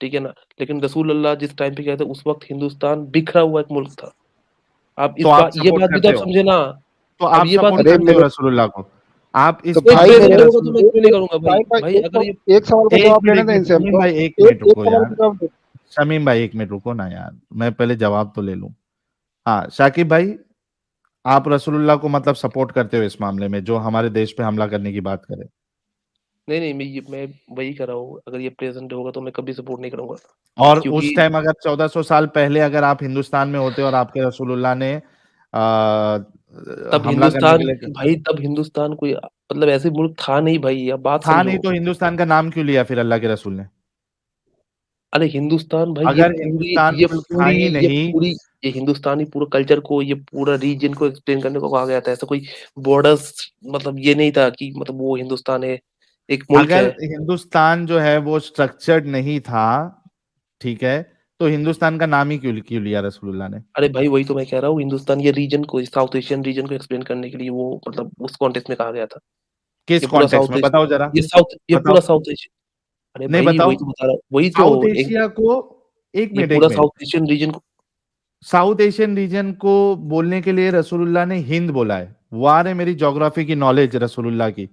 ठीक है ना, लेकिन रसूल अल्लाह जिस टाइम पे गए थे उस वक्त हिंदुस्तान बिखरा हुआ एक मुल्क था। आप तो आप ये सपोर्ट बात भी तो करते आप हो, समझे ना। तो अब आप ये बात सपोर्ट अरे करते हो मेरे रसूलुल्लाह को? आप इस तो कोई बात भाई, पे प्रेजेंट डे मेरे होगा तो मैं क्यों नहीं करूंगा भाई। भाई भाई अगर ये एक सवाल का एक जवाब मिनट, लेने एक दें मिनट इनसे शमीम हमको। भाई, एक मिनट एक रुको सवाल यार, का जवाब दे। शमीम भाई एक मिनट रुको ना यार, मैं पहले जवाब तो ले लूं। हाँ शाकिब भाई, आप रसूलुल्लाह को मतलब सपोर्ट करते हो इस मामले में, जो हमारे देश पे हमला करने की बात करे? नहीं, मैं वही कर रहा हूँ, अगर ये प्रेजेंट डे होगा तो मैं कभी सपोर्ट नहीं करूंगा, और क्योंकि उस टाइम अगर 1400 साल पहले अगर आप हिंदुस्तान में होते और आपके रसूलुल्लाह ने तब हमला करने हिंदुस्तान के लिए, भाई, तब हिंदुस्तान कोई मतलब ऐसे मुल्क था नहीं भाई, अब बात था समझो। नहीं तो हिंदुस्तान का नाम क्यों लिया फिर अल्लाह के रसूल ने? अरे हिंदुस्तान भाई, अगर हिंदुस्तान मुल्क था ही नहीं, ये हिंदुस्तानी पूरा कल्चर को, ये पूरा रीजन को एक्सप्लेन करने को कहा गया था। ऐसा कोई बॉर्डर्स मतलब ये नहीं था कि मतलब वो हिंदुस्तान है, एक मुल्क अगर है। हिंदुस्तान जो है वो स्ट्रक्चर्ड नहीं था, ठीक है, तो हिंदुस्तान का नाम ही क्यों क्यों लिया रसूलुल्लाह ने? अरे भाई वही तो मैं कह रहा हूँ, हिंदुस्तान ये रीजन को, साउथ एशियन रीजन को एक्सप्लेन करने के लिए वो मतलब उस कॉन्टेक्स्ट में कहा गया था। किस ये पूरा कॉन्टेक्स्ट साउथ में बताओ जरा, ये बताओ, पूरा साउथ एशियन। अरे नहीं भाई बताओ। वही तो बता रहा हूँ, वही तो साउथ एक एशिया को, एक ये मिनट एक पूरा मिनट, साउथ एशियन रीजन को। साउथ एशियन रीजन को बोलने के लिए रसूलुल्लाह ने हिंद बोला है। वाह रे मेरी ज्योग्राफी की नॉलेज रसूलुल्लाह की।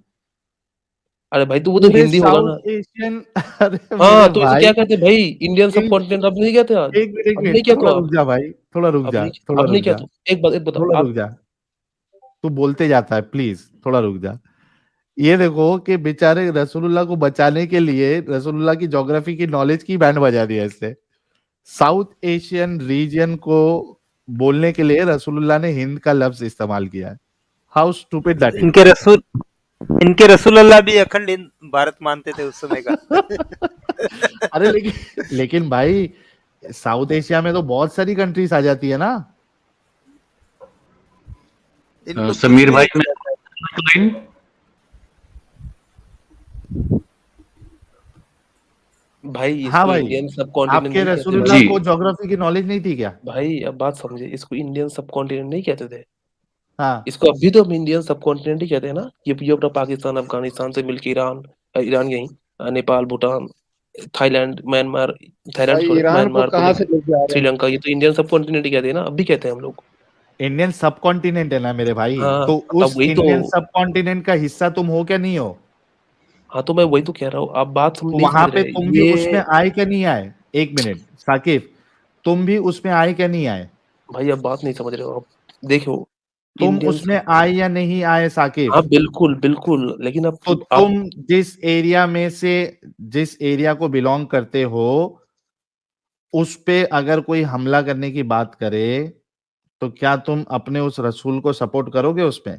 अरे भाई तो वो तो पूरे हिंदी होगा ना। साउथ एशियन अरे हाँ मेरे तो इसे भाई, क्या कहते हैं भाई, इंडियन सब कॉन्टिनेंट। अब नहीं कहते आज, एक मिनट एक अब नहीं मिनट, कहते थोड़ा हो रुक आप, जा भाई, थोड़ा रुक जा, थोड़ा अब रुक नहीं जा, कहते हो। एक बताओ थोड़ा रुक आप। जा, तू बोलते जाता है, प्लीज थोड़ा रुक जा। ये देखो कि बेचारे रसूलुल्लाह को बचाने के लिए रसूलुल्लाह की ज्योग्राफी की नॉलेज की बैंड बजा दिया इसने। साउथ एशियन रीजन को बोलने के लिए रसूलुल्लाह ने हिंद का लफ्ज इस्तेमाल किया है। How stupid that is. इनके रसूल अल्लाह भी अखंड भारत मानते थे उस समय का। अरे लेकिन भाई साउथ एशिया में तो बहुत सारी कंट्रीज आ जाती है ना। इनको समीर भाई, कुछ मैं लाइन भाई हाँ इसको भाई, इंडियन सब कॉन्टिनेंट आपके नहीं कहते रसूलुल्लाह जी। को ज्योग्राफी की नॉलेज नहीं थी क्या? भाई अब बात समझे, इसको इंडियन सब कॉन्टिनेंट नहीं कहते थे, हाँ, इसको अभी तो हम इंडियन सब कॉन्टिनेंट ही कहते हैं ना। ये अपना पाकिस्तान, अफगानिस्तान से मिलकर ईरान, ईरान यहीं, Nepal, Bhutan, Thailand, Myanmar, Thailand भाई छोड़े, ईरान को म्यांमार को कहाँ से लेके लेके आ रहे हैं? श्रीलंका, ये तो इंडियन सब कॉन्टिनेंट ही कहते हैं ना, अब भी कहते हैं हम लोग। इंडियन सब कॉन्टिनेंट है ना मेरे भाई, हाँ तो अब उस वही तो, इंडियन सब कॉन्टिनेंट का हिस्सा तुम हो क्या नहीं हो? हाँ तो मैं वही तो कह रहा हूँ, आप बात तो नहीं वहां समझ पे रहे तुम भी उसमें ये। आए क्या नहीं आए? एक मिनट साकिब, तुम भी उसमें आए क्या नहीं आए? भाई अब बात नहीं समझ रहे हो आप। देखो तुम इंडियंस उसमें आए या नहीं आए साकिब, हाँ बिल्कुल बिल्कुल, लेकिन अब तो आप तुम जिस एरिया में से जिस एरिया को बिलोंग करते हो उस पे अगर कोई हमला करने की बात करे तो क्या तुम अपने उस रसूल को सपोर्ट करोगे उसपे?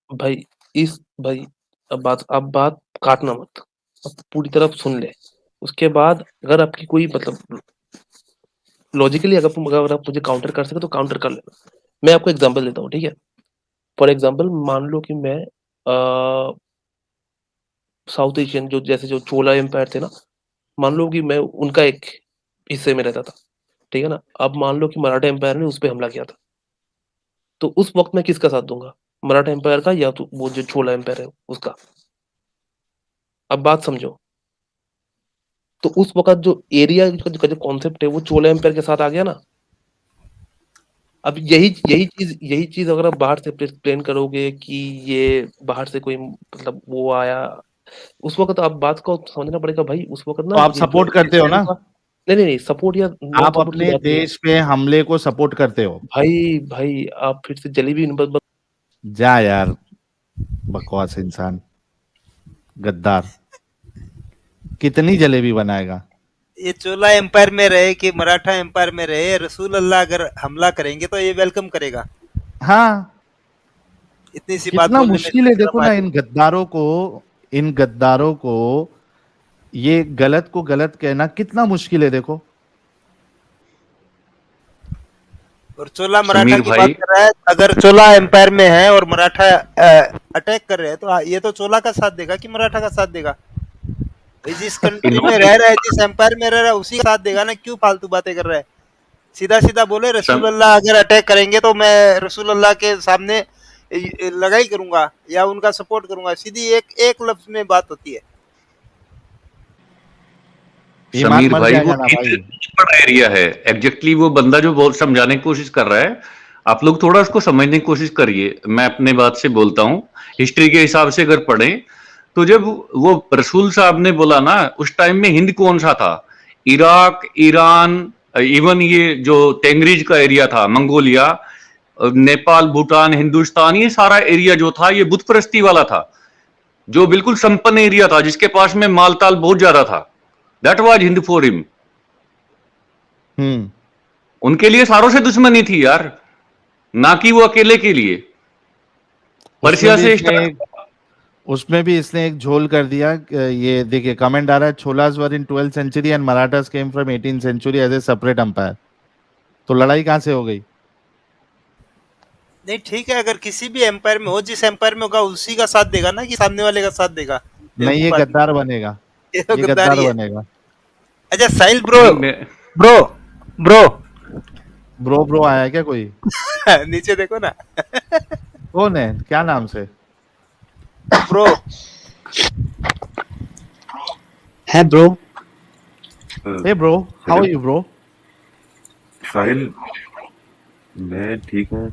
भाई अब बात काटना मत, अब पूरी तरफ सुन ले, उसके बाद अगर आपकी कोई मतलब लॉजिकली अगर आप मुझे काउंटर कर सके तो काउंटर कर लेना। मैं आपको एग्जांपल देता हूँ, ठीक है? फॉर एग्जांपल मान लो कि मैं साउथ एशियन जो चोला एम्पायर थे ना, मान लो कि मैं उनका एक हिस्से में रहता था, ठीक है ना? अब मान लो कि मराठा एम्पायर ने उस पे हमला किया था, तो उस वक्त मैं किसका साथ दूंगा, मराठा एम्पायर का या तो वो जो चोला एम्पायर है उसका? अब बात समझो, तो उस वक्त जो एरिया का जो कॉन्सेप्ट है वो चोला एम्पायर के साथ आ गया ना। अब यही चीज अगर आप बाहर से एक्सप्लेन करोगे कि ये बाहर से कोई मतलब वो आया, उस वक्त आप बात को समझना पड़ेगा भाई, उस वक्त ना तो आप ये जो सपोर्ट करते हो इस्लाम ना? का नहीं सपोर्ट या नॉन आप सपोर्ट की अपने बात नहीं है देश पे हमले को सपोर्ट करते हो? भाई। आप फिर से जलेबी जा यार, बकवास इंसान, गद्दार, कितनी जलेबी बनाएगा? ये चोला एम्पायर में रहे कि मराठा एम्पायर में रहे, रसूल अल्लाह अगर हमला करेंगे तो ये वेलकम करेगा। हाँ, इतनी सी बात कितना बोलने में मुश्किल है, देखो शर्म आ ना रही इन गद्दारों को ये गलत को गलत कहना कितना मुश्किल है, देखो। और चोला मराठा समीर की भाई, बात कर रहा है, अगर चोला एम्पायर में है और मराठा अटैक कर रहे हैं तो ये तो चोला का साथ देगा कि मराठा का साथ देगा? भाई जिस कंट्री में रह रहा है, जिस एम्पायर में रह रहा है उसी का साथ देगा ना, क्यों फालतू बातें कर रहा है? सीधा सीधा बोले रसूल अल्लाह अगर अटैक करेंगे तो मैं रसूल अल्लाह के सामने लड़ाई करूंगा या उनका सपोर्ट करूंगा, सीधी एक लफ्ज में बात होती है। ईमान समीर मर भाई, वो जाएगा ना भाई। बड़ा एरिया है एग्जैक्टली। वो बंदा जो बहुत समझाने की कोशिश कर रहा है, आप लोग थोड़ा उसको समझने की कोशिश करिए। मैं अपने बात से बोलता हूँ, हिस्ट्री के हिसाब से अगर पढ़ें तो जब वो रसूल साहब ने बोला ना, उस टाइम में हिंद कौन सा था? इराक, ईरान, इवन ये जो टेंगरीज का एरिया था, मंगोलिया, नेपाल, भूटान, हिंदुस्तान, ये सारा एरिया जो था ये बुत परस्ती वाला था, जो बिल्कुल संपन्न एरिया था, जिसके पास में माल ताल बहुत ज्यादा था। That was Hind for him. उनके लिए सारों से दुश्मनी थी यार, ना कि वो अकेले के लिए। पर्शिया से उसमें भी इसने एक झोल कर दिया। ये देखिए कमेंट आ रहा है, Cholas were in 12th century and Marathas came from 18th century as a separate empire. तो लड़ाई कहां से हो गई? नहीं ठीक है, अगर किसी भी एम्पायर में हो, जिस एम्पायर में होगा उसी का साथ देगा ना, कि सामने वाले का साथ देगा? नहीं, ये गद्दार बनेगा, ये तो ये गद्दार गद्दारी है। बनेगा। अच्छा साहिल ब्रो, मैं- ब्रो ब्रो ब्रो आया क्या कोई? नीचे देखो ना। कौन है, क्या नाम से? ब्रो है bro. Hey bro, how are you bro? Sahil, मैं ठीक हूँ।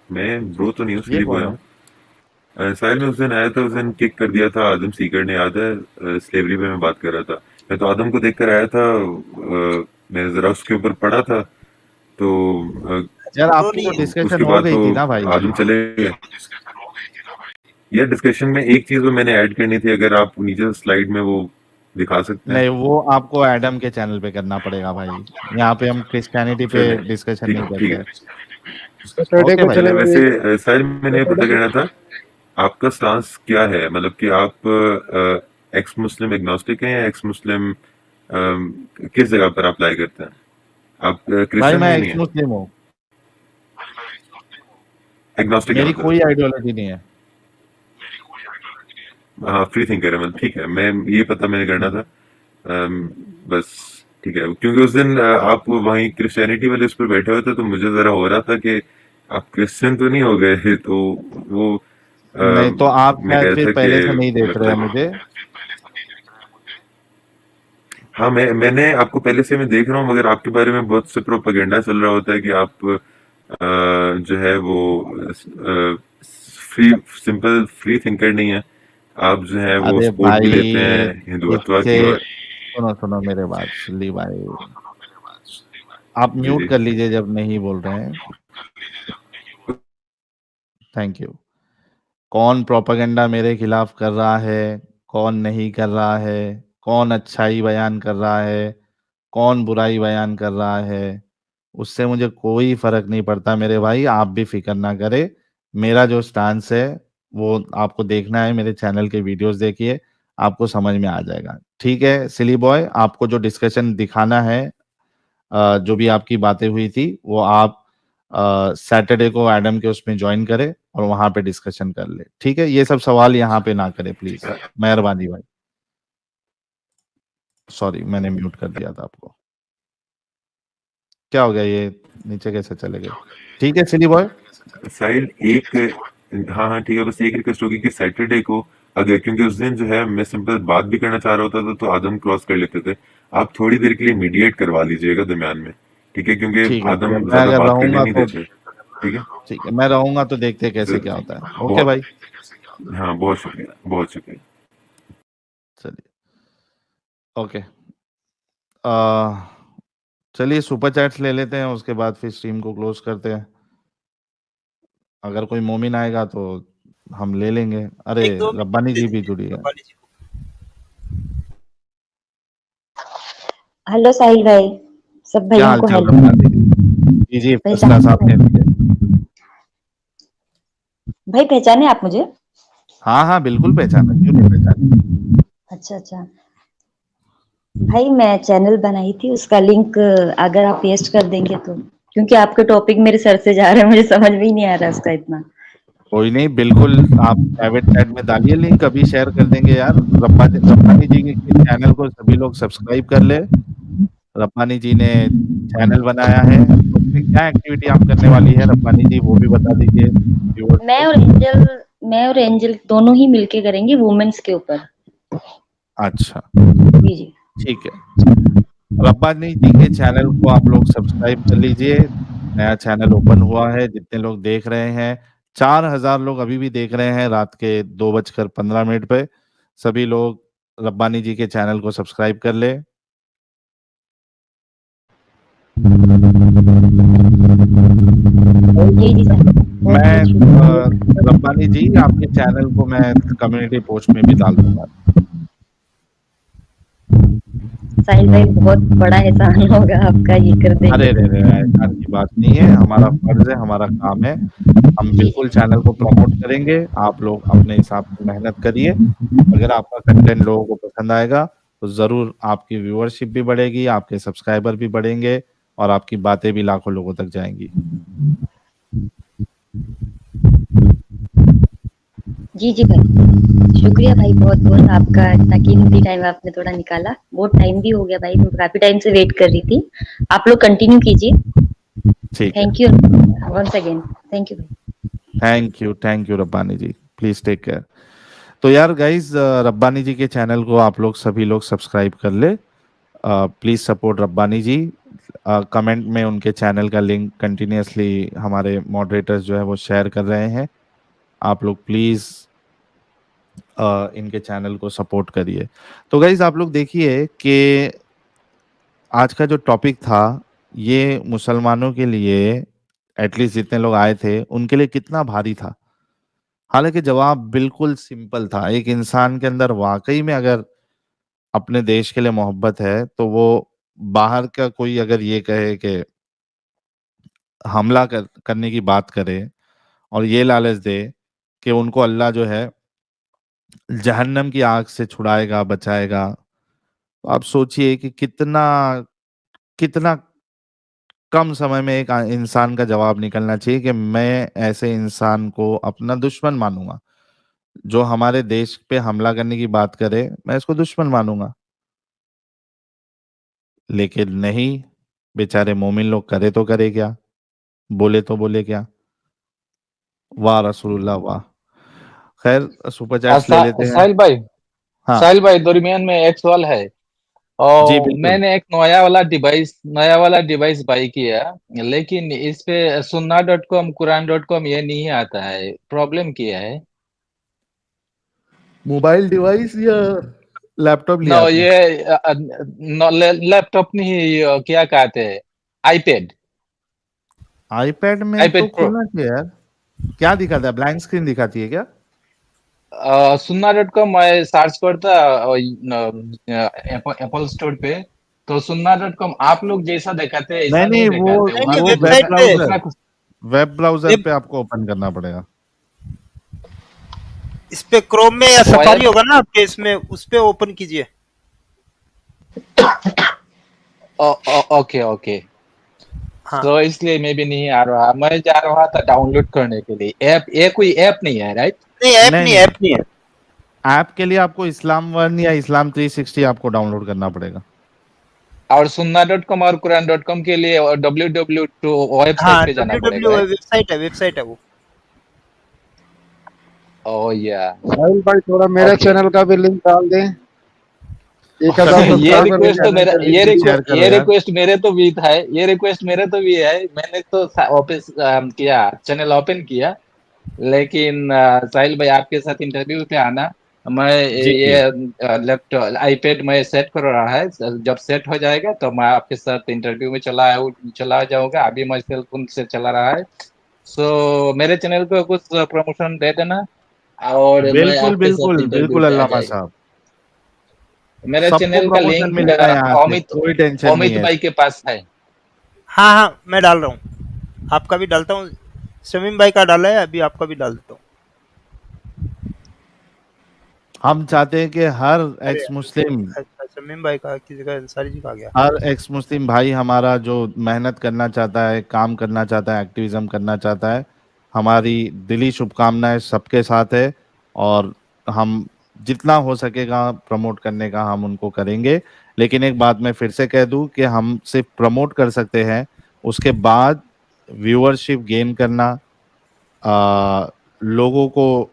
मैं ब्रो तो नहीं हूँ, ये स्लीप कौन हुआ है? हूँ। साहिल, मैं उस दिन आया था, उस दिन किक कर दिया था आदम सीकर ने, याद है? स्लेवरी पे मैं बात कर रहा था। मैं तो आदम को देख कर आया था, मैं जरा उसके ऊपर पढ़ा था, तो यार ब्रो आपकी नहीं तो है। डिस्कशन उसके हो बाद गई तो थी ना भाई। आदम चले गए। यार डिस्कशन में एक चीज वो मैंने ऐड करनी थी, अगर आप नीचे स्लाइड में वो दिखा सकते हैं। नहीं, वो आपको एडम के चैनल पे करना पड़ेगा भाई, यहाँ पे हम क्रिश्चियनिटी पे चलें, डिस्कशन ठीक नहीं ठीक करते। है। सैटरडे ओके को भाई। चले, चलेंगे। वैसे साहिल मैंने ये पता करना था, आपका स्टांस क्या है? मतलब कि आप एक्स मुस्लिम एग्नोस्टिक हैं या एक्स मुस्लिम किस जगह पर आप अप्लाई करते हैं? आप भाई क्रिश्चियन मैं नहीं एक्स है? मुस्लिम हूँ, एग्नोस्टिक है मेरी मतलब? कोई आइडियोलॉजी नहीं है। हाँ, फ्री थिंकर है मतलब, ठीक है। मैं ये पता मैंने करना था, बस ठीक है। क्योंकि उस दिन आप वहीं क्रिश्चियनिटी वाले उस पर बैठे हुए थे, तो मुझे जरा हो रहा था कि आप क्रिश्चियन तो नहीं हो गए, तो वो नहीं तो आप मैं कह शायद रहा फिर था पहले से नहीं कि देख रहे हैं मतलब, मुझे। हाँ मैंने आपको पहले से मैं देख रहा हूँ, मगर आपके बारे में बहुत से प्रोपेगेंडा चल रहा होता है कि आप जो है वो सिंपल फ्री थिंकर नहीं है। आप जो है वो अरे सपोर्ट भी भाई, लेते हैं हिंदुत्व इससे की। सुनो मेरे बात, सुल्ली भाई आप जी म्यूट जी, कर लीजिए जब नहीं बोल रहे हैं। Thank you. कौन प्रोपेगेंडा मेरे खिलाफ कर रहा है, कौन नहीं कर रहा है, कौन अच्छाई बयान कर रहा है, कौन बुराई बयान कर रहा है, उससे मुझे कोई फ़र्क नहीं पड़ता मेरे भाई, आप भी फ़िक्र ना करें। मेरा जो स्टांस है, वो आपको देखना है, मेरे चैनल के वीडियोज़ देखिए, आपको समझ में आ जाएगा। ठीक है, सिली बॉय, आपको जो डिस्कशन दिखाना है जो भी आपकी बातें हुई थी, वो आप सैटरडे को एडम के उसमें जॉइन करें और वहाँ पे डिस्कशन कर ले। ठीक है? ये सब सवाल यहाँ पे ना करें प्लीज़, मेहरबानी भाई। सॉरी, मैंने म्यूट कर दिया था आपको। क्या हो गया ये नीचे कैसे चले गए? ठीक है सिली बॉय? साहिल एक हाँ हाँ ठीक है, बस एक रिक्वेस्ट होगी कि सैटरडे को अगर, क्योंकि उस दिन जो है मैं सिंपल बात भी करना चाह रहा होता था तो आदम क्रॉस कर लेते थे, आप थोड़ी देर के लिए मीडिएट करवा लीजिएगा दरमियान में, ठीक है? क्योंकि ठीक है, आदम मैं ज्यादा अगर बात करने रहूँगा नहीं तो देते, ठीक है? ठीक है, मैं रहूँगा तो देखते हैं कैसे क्या होता है। ओके भाई? हाँ बहुत शुक्रिया, बहुत शुक्रिया। चलिए, ओके। चलिए सुपर चैट्स ले लेते हैं, उसके बाद फिर स्ट्रीम को क्लोज करते हैं। अगर कोई मोमिन आएगा तो हम ले लेंगे। अरे एक दो मिनट रब्बानी दे जी भी दीजिए जुड़ी है। रब्बानी जी को। हेलो साहिल भाई, सब क्या भाइयों हाल को चाल हेलो। रब्बानी जी? जी फर्स्ट क्लास, आप कैसे हैं? भाई पहचाने आप मुझे? हाँ हाँ बिल्कुल पहचाना, क्यों नहीं पहचाना। अच्छा अच्छा भाई, मैं चैनल बनाई थी, उसका लिंक अगर आप पेस्ट कर देंगे तो, क्योंकि आपके टॉपिक मेरे सर से जा रहे हैं, मुझे समझ में ही नहीं आ रहा उसका इतना। कोई नहीं, बिल्कुल आप प्राइवेट चैट में डालिए लिंक, अभी शेयर कर देंगे यार। रब्बानी जी के चैनल को सभी लोग सब्सक्राइब कर ले। रब्बानी जी ने चैनल बनाया है, उसमें क्या एक्टिविटी आप करने वाली है रब्बानी जी, वो भी बता दीजिए व्यूअर्स मैं को। और एंजल मैं और एंजल दोनों ही मिलके करेंगे वुमेन्स के ऊपर। अच्छा जी जी ठीक है, रब्बानी जी के चैनल को आप लोग सब्सक्राइब कर लीजिए। नया चैनल ओपन हुआ है, जितने लोग देख रहे हैं, 4000 लोग अभी भी देख रहे हैं रात के 2:15 पे। सभी लोग रब्बानी जी के चैनल को सब्सक्राइब कर ले। जी जी सर, मैं रब्बानी जी आपके चैनल को मैं कम्युनिटी पोस्ट में भी डाल दूंगा। साहिल भाई बहुत बड़ा एहसान होगा आपका, ये कर देंगे। अरे रे रे, एहसान की बात नहीं है, हमारा फर्ज है, हमारा काम है, हम बिल्कुल चैनल को प्रमोट करेंगे। आप लोग अपने हिसाब से मेहनत करिए, अगर आपका कंटेंट लोगों को पसंद आएगा तो जरूर आपकी व्यूअरशिप भी बढ़ेगी, आपके सब्सक्राइबर भी बढ़ेंगे और आपकी बातें भी लाखों लोगों तक जाएंगी। जी जी भाई, शुक्रिया भाई बहुत बहुत आपका, इतना कीमती टाइम आपने थोड़ा निकाला। बहुत टाइम भी हो गया भाई, मैं काफी टाइम से वेट कर रही थी। आप लोग कंटिन्यू कीजिए। ठीक है, thank you once again, thank you भाई। Thank you Rabbani ji, please take care. तो यार गाइज, रब्बानी जी के चैनल को आप लोग सभी लोग सब्सक्राइब कर ले, please support Rabbani ji. Comment में उनके चैनल का लिंक कंटिन्यूअसली हमारे मॉडरेटर्स जो है वो शेयर कर रहे हैं, आप लोग प्लीज इनके चैनल को सपोर्ट करिए। तो गाइज आप लोग देखिए कि आज का जो टॉपिक था ये मुसलमानों के लिए, एटलीस्ट जितने लोग आए थे उनके लिए कितना भारी था। हालांकि जवाब बिल्कुल सिंपल था। एक इंसान के अंदर वाकई में अगर अपने देश के लिए मोहब्बत है तो वो बाहर का कोई अगर ये कहे कि करने की बात करे और ये लालच दे कि उनको अल्लाह जो है जहन्नम की आग से छुड़ाएगा, बचाएगा, तो आप सोचिए कि कितना कितना कम समय में एक इंसान का जवाब निकलना चाहिए कि मैं ऐसे इंसान को अपना दुश्मन मानूंगा। जो हमारे देश पे हमला करने की बात करे, मैं इसको दुश्मन मानूंगा। लेकिन नहीं, बेचारे मोमिन लोग करे तो करे क्या, बोले तो बोले क्या। वाह रसूलुल्लाह वाह। खैर सुपर चैट्स ले लेते हैं। साहिल भाई, हाँ साहिल भाई दरमियान में एक सवाल है। जी और बिल्कुल। मैंने एक नया वाला डिवाइस बाई किया, लेकिन इस पे sunnah.com quran.com ये नहीं आता है। प्रॉब्लम क्या है? मोबाइल डिवाइस या लैपटॉप लिया नो, आपने? ये लैपटॉप नहीं, क्या कहते हैं, आईपैड। आईपैड में तो आईपैड प्रो। खोलना चाहिए यार। क्या दिखाता है, ब्लैंक स्क्रीन दिखाती है क्या? सुन्ना.com मैं सर्च करता एप्पल स्टोर पे, तो सुन्ना.com आप लोग जैसा दिखाते हैं ऐसा नहीं नहीं वो दिखाते, नहीं, वो वेब वेबसाइट पे ब्राउजर, वेब ब्राउजर वेब पे आपको ओपन करना पड़ेगा। इस पे क्रोम में या वायर सफारी होगा ना आपके, इसमें उस पे ओपन कीजिए। ओके ओके, हाँ तो इसलिए मैं भी नहीं आ रहा, मैं जा रहा था डाउनलोड करने के लिए ऐप। ये कोई ऐप नहीं है राइट? नहीं, ऐप नहीं नहीं, नहीं, ऐप नहीं है। ऐप के लिए आपको इस्लाम वन या इस्लाम 360 आपको डाउनलोड करना पड़ेगा। और सुन्ना.com और कुरान.com के लिए www वेबसाइट हाँ, पे जाना www पड़ेगा। वेबसाइट है वो। ओह या, साहिल भाई थोड़ा मेरे ओके। चैनल का भी लिंक डाल दें, 1000 सभी ये सब्सक्राइबर हो रिक्वेस्ट तो जाने मेरा, के लिए। शेयर करो ये यार। रिक्वेस्ट मेरे तो भी था, ये रिक्वेस्ट मेरे तो भी है। मैंने तो ऑफिस किया, चैनल ओपन किया, लेकिन साहिल भाई आपके साथ इंटरव्यू पे आना, मैं जी जी, ये लैपटॉप आईपैड में सेट कर रहा है, जब सेट हो जाएगा तो मैं आपके साथ इंटरव्यू में चला जाऊंगा। अभी मैं सेल फोन से चला रहा है। सो मेरे चैनल को कुछ प्रमोशन दे देना, और मैं बिल्कुल आपके साथ बिल्कुल इंटरव्यू बिल्कुल पे आ अल्लामा जाएगा। साहब, मेरे सबको चैनल का प्रमोशन लिंक मिलेगा यहाँ से, अमित कोई टेंशन नहीं अमित है। भाई के पास है। हाँ हाँ, मैं डाल रहा हूँ, आपका भी डालता हूँ। शमीम भाई का डाला है, अभी आपका भी डाल देता हूँ। हम चाहते हैं कि हर अरे एक्स मुस्लिम, अच्छा, शमीम भाई का की जगह अंसारी जी का आ गया। हर एक्स मुस्लिम भाई हमारा जो मेहनत करना चाहता है, काम करना चाहता है, एक्टिविज्म करना चाहता है, हमारी दिली शुभकामनाएं सबके साथ है। और हम जितना हो सकेगा प्रमोट करने का हम उनको करेंगे। लेकिन एक बात मैं फिर से कह दूं कि हम सिर्फ प्रमोट कर सकते हैं, उसके बाद व्यूअरशिप गेन करना, लोगों को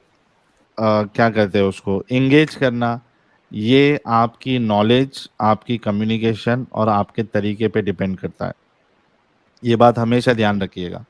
क्या कहते हैं उसको इंगेज करना, ये आपकी नॉलेज, आपकी कम्युनिकेशन और आपके तरीके पे डिपेंड करता है। ये बात हमेशा ध्यान रखिएगा।